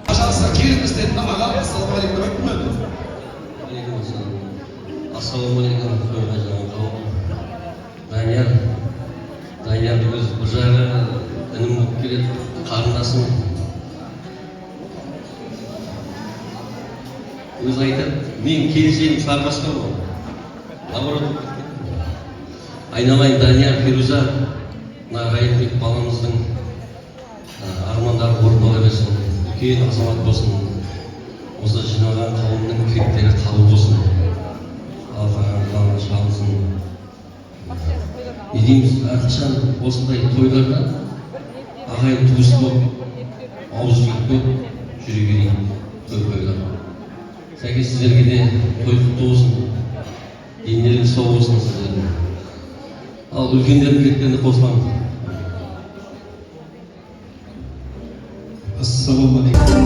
Пожалуйста, келіңіз деді аға. Ассалаумағалейкум деп айттым енді. Ассалаумағалейкум. Тойға жаңа жауап. Данияр өз бір жағы інім болып келеді, қарындасым. Өзі айтады, мен келіншегім шарбасқа бол. Наоборот. Айналайын Данияр, Феруза, мына Райымбек баламыздың армандары орындала берсін, үлкен азамат болсын, осы жиналған қауымның тілектері қабыл болсын, алға шығарылсын. Не дейміз, әрқашан осындай тойларда ағайын туыс болып, ауыз жиып болып жүре берейін тойлар. Сәйкес сіздерге де той құтты болсын, денелеріңіз сау болсын сіздердің. Ал үлкендердің тілектеріне қосыламын. Ассалаумағалейкум.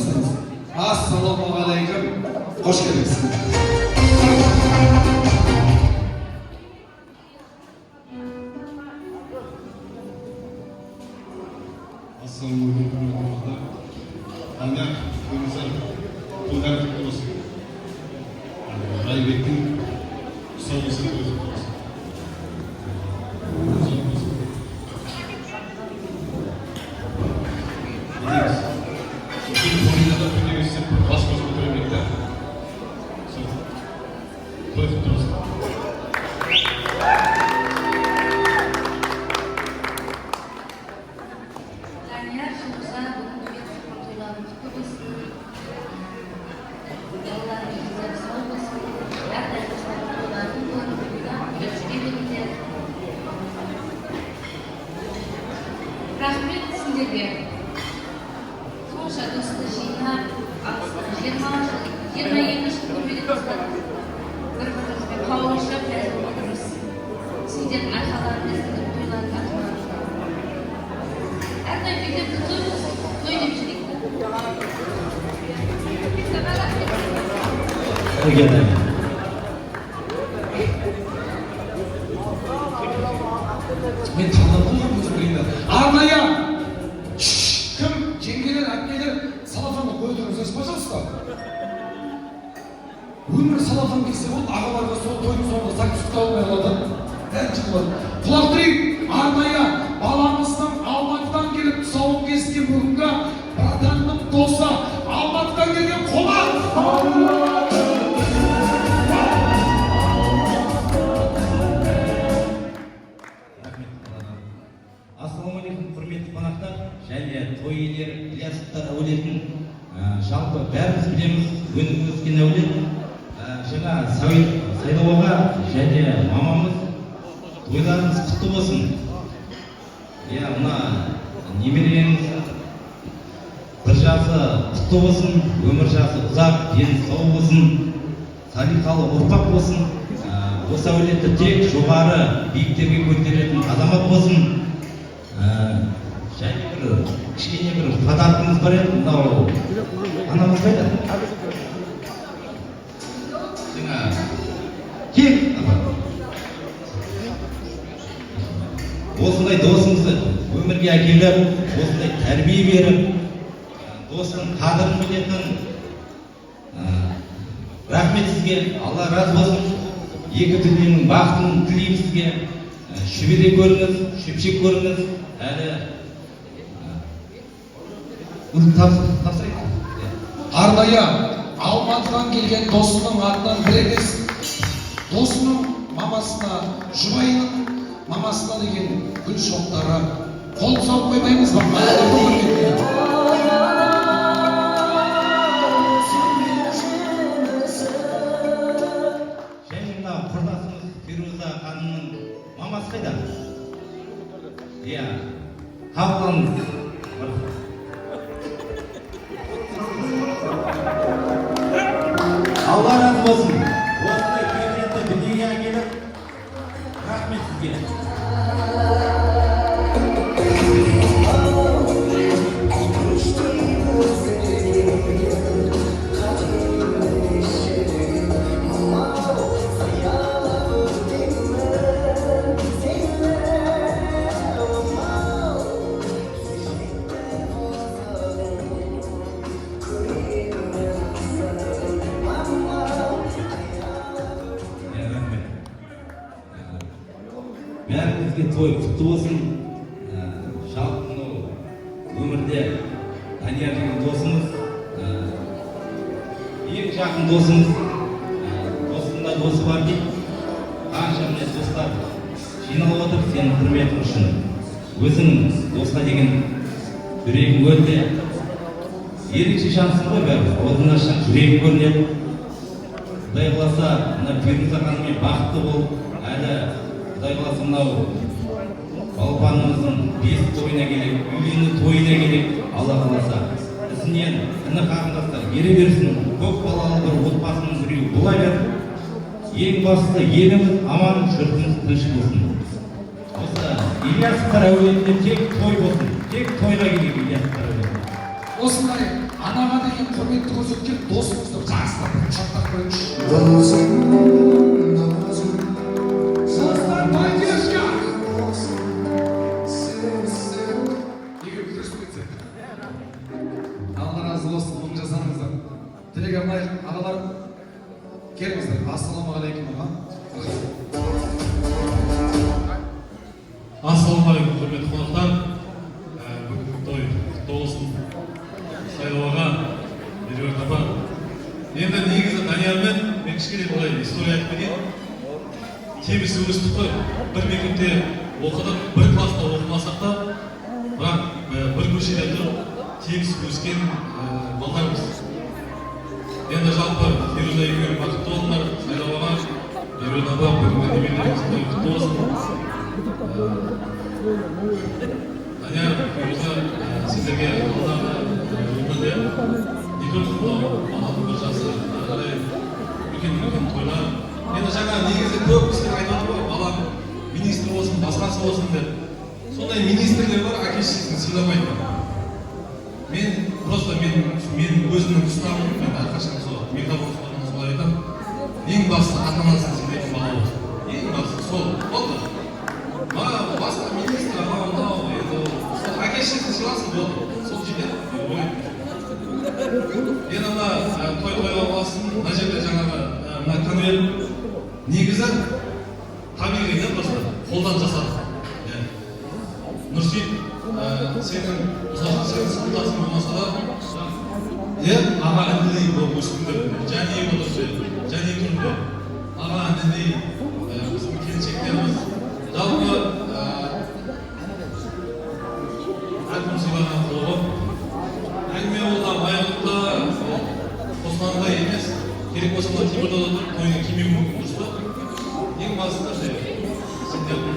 бастаймыз. Ассалаумағалейкум. Қош келдіңіз. Ассалаумағалейкум. Ана комиссар тойдар құтты болсын. Райбектің тұсаукесері өтіп болсын. Рахмет сіздерге. Сонша досты жинап, 22 жыл көрмеген достар бір-бірімізбен қауышып жазып отырмыз. Сіздердің айқайларыңыз, сіздердің тойларыңыз атқарып. Әрдайым мектепті той болсын, той деп жүрейік. Мен таңдап қойған көзім келді. Арнайы кім жеңгелер, әпкелер салафанды қоя тұрыңыз, пожалуйста. Өмір салафан келсе болды, ағаларға сол тойдың соңында закуска алмай қалады. Бәрі болады. Құлақ түрейік, арнайы баламыздың Алматыдан келіп тұсауын кескен бүгінгі братанның досы, Алматыдан келген қонақ. Ассалаумағалейкум, құрметті қонақтар және той иелері, Ілиясовтар әулетін. Жалпы бәріміз білеміз, өніп өскен әулет. Жаңа сайлауға және мамамыз тойларыңыз құтты болсын. Мына немереңіз бір жасы құтты болсын, өмір жасы ұзақ, дені сау болсын, салиқалы ұрпақ болсын. Осы әулетті тек жоғары биіктерге көтеретін азамат болсын. Және бір кішкене бір подаркымыз бар еді, мынау анамыз қайда? Кел! Осындай досыңызды өмірге әкеліп, осындай тәрбие беріп, достың қадірін білетін рахмет сізге, Алла разы болсын. Екі дүниенің бақытын тілеймін сізге. Шөбере көріңіз, шөпшек көріңіз. Әлі тапсырайық. Арнайы Алматыдан келген досының атынан бір емес, досының мамасына, жұбайының мамасына деген гүл шоқтары. Қол салып қоймаймыз ба? Және мына құрдасымыз Фируза ханымның мамасы қайда? Иә, қабылдаңыз. Алла разы болсын. Осындай перзентті дүниеге әкеліп, рахмет сізге. Бәрімізге той құтты болсын. Жалпы мынау өмірде Данияр деген досымыз, ең жақын досымыз, досында досы бар дейді. Қанша міне достар жиналып отыр сенің құрметің үшін. Өзің досқа деген жүрегің өте ерекше жансың ғой бәрі. Аузыңнан шыққан жүрегі көрінеді. Құдай қаласа, мына Фируза ханыммен бақытты бол. Әлі Құдай қаласа мынау балапанымыздың бес тойына келек, үйлену тойына келек, Алла қаласа. Ісінен іні қарындастар ере берсін, көп балалы бір отбасының біреуі бола берсін. Ең бастысы еліміз аман, жұртымыз тыныш болсын. Осы Ілиясовтар әулетінде тек той болсын, тек тойға келек Ілиясовтар әулетінде. осындай анаға деген құрметті көрсеткен досымызды жақсылап құшақтап қойыңызшы. Жастар поддержка! Егер күреспесе. Алла разы болсын, бұны жасаңыздар. Тілек арнайық ағалар, келіңіздер. Ассалаумағалейкум аға. Ассалаумағалейкум, құрметті қонақтар. Бүгінгі той құтты болсын. Сайлауға Меруерт апа. Енді негізі Даниярмен мен кішкене былай история айтып кетейін. Теміз өстік қой. Бір мектепте оқыдық, бір класста оқымасақ та, бірақ бір көшеде тұрып теміз өскен балдармыз. Енді жалпы Феруза екеуі бақытты болыңдар, сайлауға Меруерт апа бүгінгі немелеріңіз той құтты болсын. Данияр, Феруза, сіздерге алдағы өмірде екі құттықтау, баланың бір жасы, ары қарай үлкен тойлар. Енді жаңа негізі көп кісілер айтады ғой, балам министр болсын, басқасы болсын деп. Сондай министрлер бар, әке-шешесін сыйламайды. Мен өзімнің ұстанымым, мен әрқашан сол мектеп ұстанымым солай айтамын. Ең басты ата-анасын сыйлайтын бала болсын. Ең басты сол болды. Басқа министр, мынау, енді әке-шешесін сыйласын болды. Сол жетеді. Енді мына той-тойға боласын, мына жерде жаңағы мына конверт негізі табиғи да просто қолдан жасады. Нұрсейіт, сенің сыныптасың болмаса да, аға інілей болып өстіңдер. Және отыршы, және тұрды. Аға інілей біздің келіншектеріміз. Жалпы әркім сыйлаған қолғып. Әңгіме олда Майқұтта, Қостанайда емес, керек болса Теміртауда тұрып тойына кимеу мүмкін дұрыс па? Ең бастысы сендердің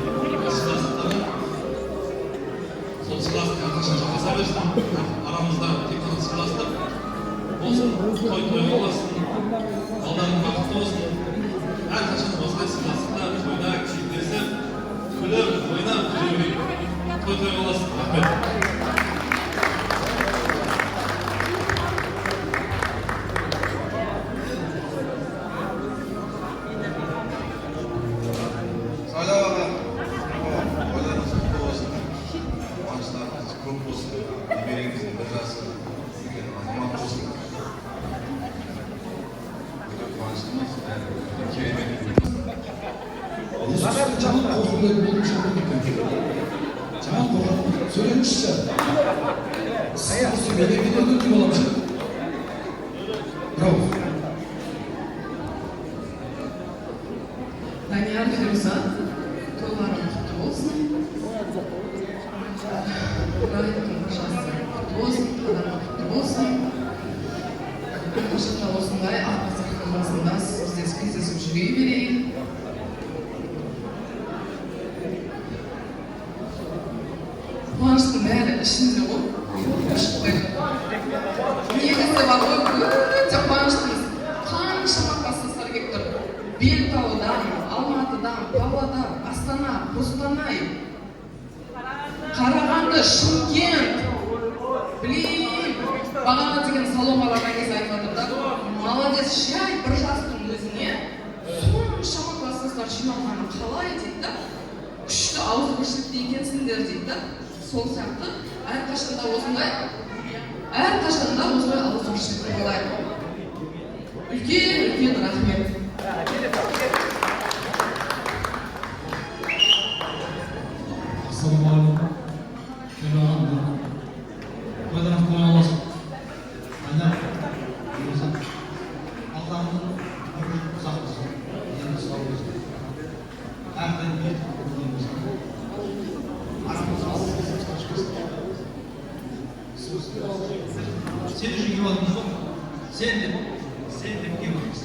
сыйластықтары сол сыйластыққа қашан жалғаса берсін, арамызда тек қана сыйластық болсын, той-тойға болсын, балдарың бақытты болсын, әрқашан осылай сыйластықта тойда кездесіп, күліп, ойнап жүре берейік. Той-тойға болсын. Рахмет. Söylemişler. Sayar söyledi, bir de ödül olamış. Bravo. Данияр, Феруза, тойларың құтты болсын. Құдайдың жасы құтты болсын, қадамы құтты болсын. Қашықта осындай ақ-басақтың басында сіздер кездесіп жүре берейін. Қуаныштың бәрі ішінде ғой, шықпайды. Негізі бар ғой, өте қуаныштымыз. Қаншама класстастар келіп тұр. Бельтаудан, Алматыдан, Павлодар, Астана, Қостанай, Қарағанды, Шымкент. Блин, бағана деген Саломаларға кез айтып жатыр да, молодец, шай бір жастың өзіне соншама класстастар жиналғаны қалай дейді да, күшті ауызбіршілікте екенсіңдер дейді да. Сол сияқты әрқашанда осындай ауызбіршілікте болайық. Үлкен рахмет. Ассалаумағалейкум. Қойдан қойған болсын. Айна, Аллахның өмірі ұзақ болсын. Енді сау болсын. Әрдайым ертіп болсын. Sen үшін келіп алдыңыз ғой? Сен деп келіп алдыңыз.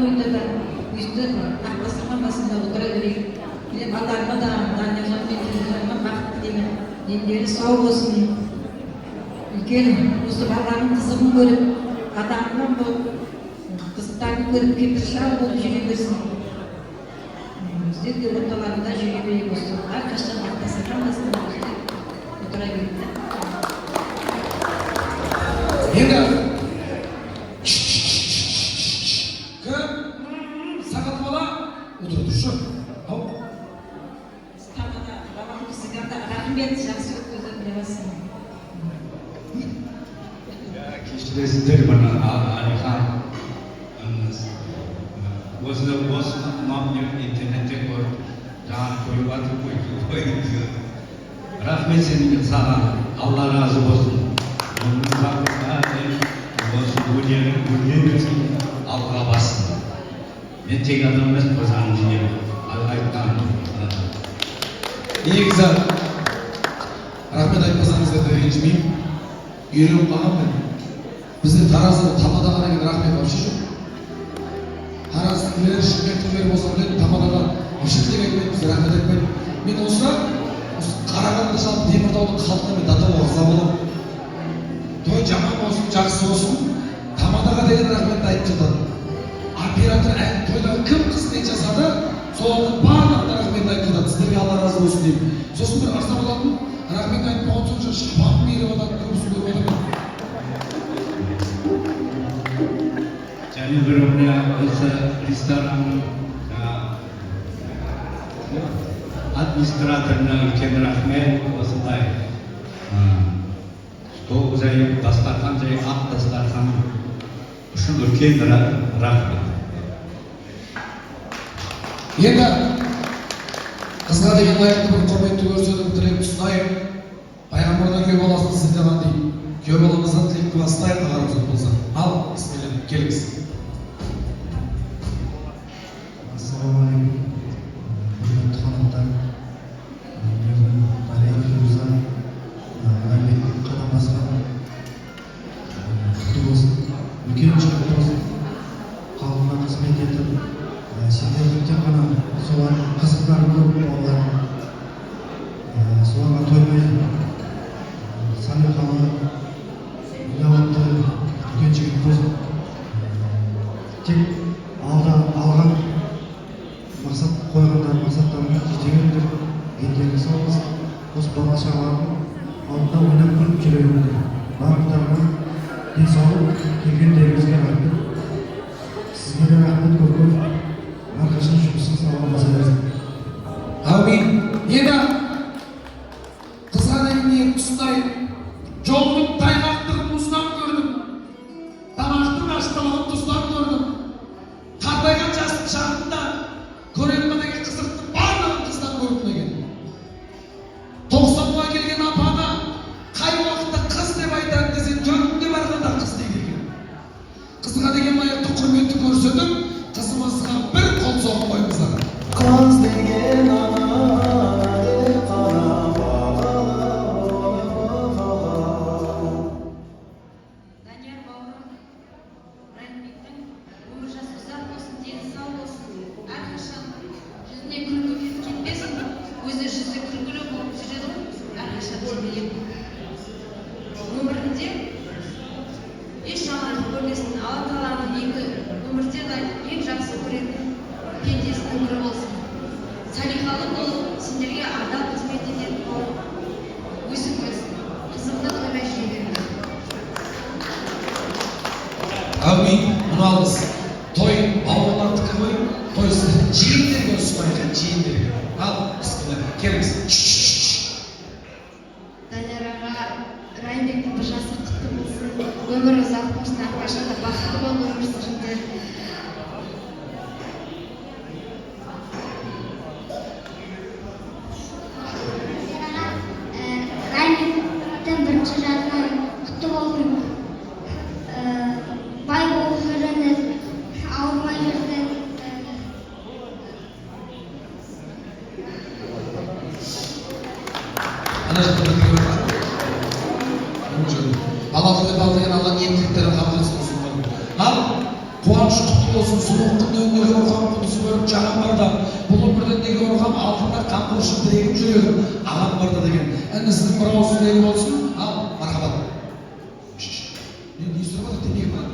тойда да үсті ақбастырған басында отыра берейік. Мен атарыма да Данияға мен телефоныма бақыт тілеймін. Дендері сау болсын. Үлкен осы баланың қызығын көріп, адамнан болып, қызықтарын көріп кемпіршал болып жүре берсін. Біздер де орталарында жүре берейік осы. Әрқашан ақбастырған басында отыра берейік. Енді кім сағат бала отырды şu. Тамада баланың кісігерді рахмет жақсы өткізіп білесің. кешіресіздер мына Алихан осыны осы мамыр интернетте көріп жаңа қойып жатыр ғой. Рахмет сенің саған, Алла разы болсын. Осы өнерің алға бассын. Мен тек адам емес, қозғаным жинеп айтқан. Негізі рахмет айтпасаңыздар да ренжімеймін. Үйреніп қалғанмын. Бізде Таразда Тамадаға деген рахмет вообще жоқ. Тараздың бәрі Шымкенттің болса біледі, Тамадаға вообще тілек айтпайды, бізде рахмет айтпайды. Мен осы Қарағанды жалпы Теміртаудың халқына мен дата болса боламын. Той жаман болсын, жақсы болсын, Тамадаға деген рахметті айтып жатады. Оператор тойдағы кім қызмет жасады, солардың барлығына рахмет айтып жатады. Сіздерге Алла разы болсын деймін. Сосын бір арзан болатын, рахмет айтпаған соң шапан беріп жатады, көбісін көріп жатады. Және бір осы ресторанның администраторына үлкен рахмет. Осындай 9 ай дастархан жайып, ақ дастархан үшін үлкен рахмет. Енді қызға деген лайықты бір құрметті көрсетіп тілекті ұстайық. Пайғамбардан күйеу баласын сіздерған дейін. Күйеу баламыздан тілекті бастайық, ағарымыздан болса. Ал, бісмилlah, келіңіз. Ассалаумағалейкум. Құрметті қонақтар, менің Алихан Мырза, Райымбек Қадамбасқа құтты болсын. Үлкен құтты болсын. Халқына қызмет етіп, сендердің тек қана солардың қызықтарын көріп балаларын соларға тоймай салиқалы, ұялатты үлкен жігіт болсын. Тек алған мақсат қойғандар мақсаттарына жете беріңдер. Дендеріңіз сау болсын. Осы бала-шағалардың алдында ойнап күліп жүре беріңдер. Барлықтарына денсаулық, келгендеріңізге рахмет. Сізге де рахмет көп. Әрқашан жұмысыңыз алға баса берсін. Әумин. Енді қызға деген ниет ұстай, жолдың тайғақтығын мұздан көрдім. Тамақтың аштығын тұздан көрдім. Қартайған жастың шағында көрермендегі қызықты барлығын қыздан көрдім деген. 90-ға келген апаны қай уақытта қыз деп айтады десе, төрінде барғанда қыз деп келген. Қызға деген лайықты құрметті көрсетіп, қызымызға бір қол соғып қойыңыздар. Қыз деген ана деп қарап Данияр бауырым, Райымбектің өмір жасы ұзақ болсын, дені сау болсын. Әрқашан жүзіне күлкі кетпесін. Өзі жүзі күлкілі болып жүреді ғой, әрқашан тербеліп. Өмірінде еш жамандық көрмесін. Алла тағаланың өмірде де ең жақсы көретін пендесінің бірі болсын. Салиқалы болып, сендерге адал қызмет ететін болып, өсіп өсін. Қызымды тоймай жүре беріңдер. Әумин, мұны алыңыз. Той ауылдардікі ғой, той сізді жиендерге ұсынайық, жиендерге. Ал, бісмилlah, келіңіз. Данияр аға, Райымбектің бір жасы құтты болсын. Өмірі ұзақ болсын, әрқашан да бақытты болып өмір сүріңдер. Райымбектің бірінші жасы құтты болсын. Бай болып жүріңіз, ауырмай жүрсін. Ана жақта бір күйеу бар. Алла деген Алла ниеттіліктерін қабыл етсін. Ал, қуаныш құтты болсын, суық күннен неге ұрған құдысы көріп жағам барда, бұл өмірден неге ұрған алтында қамқоршы тірегім жүрегім ағам барда деген. Інісінің бір ауыз сөзі болсын, ал мархабат. Не естіріп отыр, демек бар.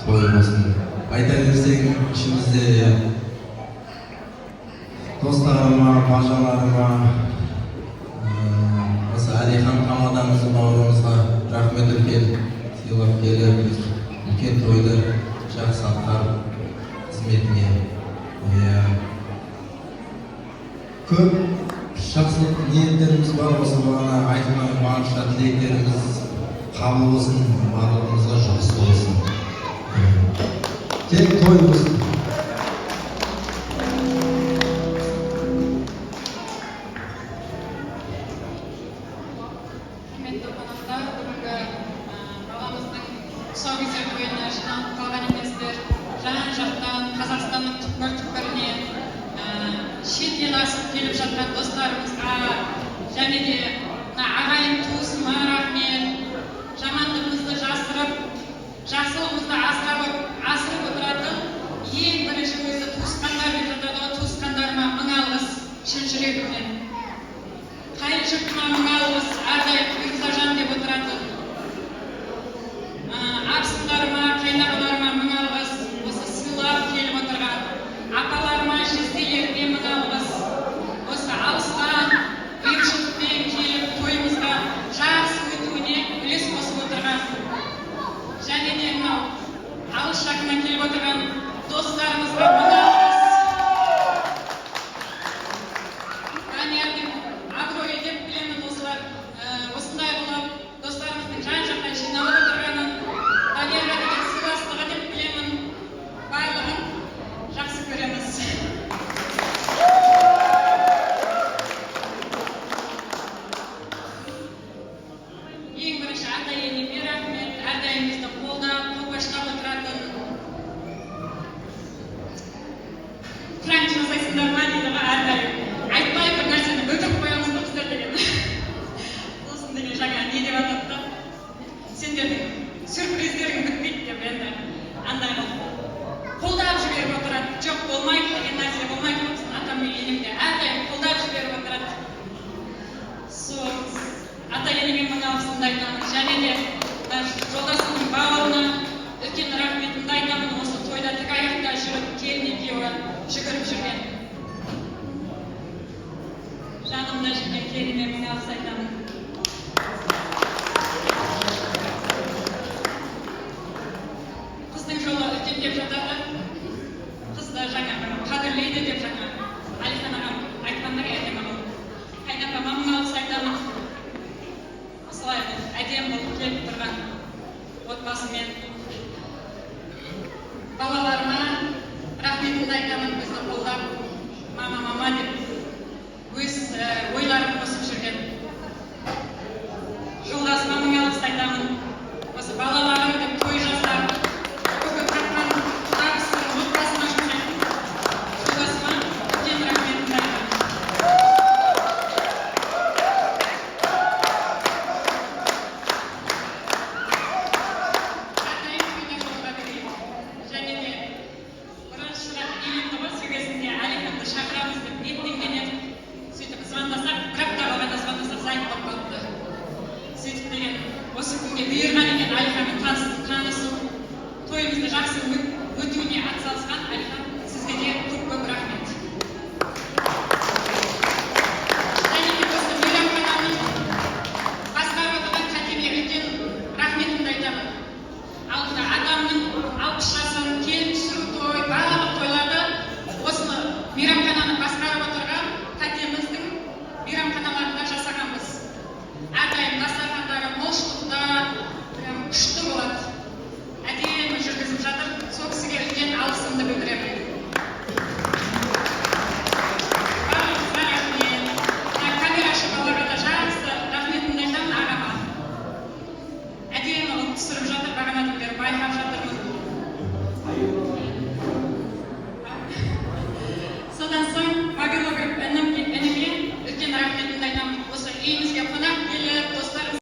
той болсын. Айта берсең ішімізде достарыма, бажаларыма, осы Әлихан Қамадамыздың бауырымызға рахмет үлкен сыйлап келіп, үлкен тойды жақсы атқарып қызметіне. Көп жақсылық ниеттеріміз бар, осы бағана айтылған барша тілектеріміз қабыл болсын, барлығымызға жақсы болсын. Тек той болсын. Құрметті қонақтар, бүгінгі баламыздың тұсаукесер тойына жиналып қалған еместер. Жан-жақтан Қазақстанның түкпір-түкпіріне шет ел асып келіп жатқан достарымызға және де ағайын туысыма рахмет. Жамандығымызды жасырып, жақсылығымызды асырып отыратын ең бірінші өзі туысқандар деп жатады ғой, туысқандарыма мың алғыс шын жүрегімнен. Қайын жұртыма мың алғыс, әрдайым ұйқыжан деп отыратын. Абысындарыма, қайнағаларыма мың алғыс, осы сыйлап келіп отырған. Апаларыма, жезделеріме мың алғыс. Осы алыстан ұйымшылықпен келіп тойымызға жақсы өтуіне үлес қосып отырған. Және де мынау алыс жақыннан келіп отырған достарымызға мың алғыс. Даниярдың абыройы деп білемін, осылар осындай болып достарымыздың жан-жақтан жиналып отырғанын, Даниярға деген сыйластығы деп білемін. Барлығын жақсы көреміз. Ең бірінші ата-енеме рахмет, әрдайым бізді қолдап, қолпаштап отыратын. Пранк жасайсыңдар ма дейді ғой әрдайым. Айтпай бір нәрсені бөлтіп қоямыз ба біздер деген. Сосын деген жаңа не деп атады да, сендердің сюрприздерің бітпейді деп енді андай қолдап жіберіп отырады. Жоқ, болмайды деген нәрсе болмайды ғой, біздің атам мен енем де әрдайым қолдап жіберіп отырады. Сол ата-енеме мың алғысымды айтамын, және де жолдасымның бауырына үлкен рахметімді айтамын. Осы тойда тік аяқта жүріп, келін екеуі жүгіріп жүрген. Жанымда жүрген келіме мың алғыс айтамын. Қыздың жолы үлкен деп жатады. Қызды жаңа қадірлейді деп жаңа Әлихан ағам айтқанда әдемі болды. Қайнапама мың алғыс айтамын. Осылай әдемі болып келіп тұрған отбасымен. Балаларыма рахметімді айтамын, бізді қолдап, мама деп өз ойларын қосып жүрген. Жолдасыма мың алғыс айтамын. Осы балаларым деп той жасап, көпі тапқан табысын отбасыма жұмсайтын жолдасыма үлкен рахметімді айтамын. Және де бірінші сұрақ үйленді ғой, сөйгесінде Әлиханды шақырамыз деп ниеттенген едік. Сөйтіп звондасақ, бір апта қалғанда звондасақ, сайт болып қалыпты. Сөйтіп деген осы күнге бұйырған екен Әлиханмен танысып, тойымызды жақсы өтуіне атсалысқан Әлихан, сізге де көп рахмет. Және де осы мейрамхананың басқарып отырған Кәтеме үлкен рахметімді айтамын. Алдында адамның 60 жасын келін түсіру той, барлық тойларды осы мейрамхананы басқарып отырған Кәтеміздің мейрамханаларында жасағанбыз. Әрдайым дастархандары молшылықта күшті болады. Әдемі жүргізіп жатыр. Сол кісіге үлкен алғыс аюулы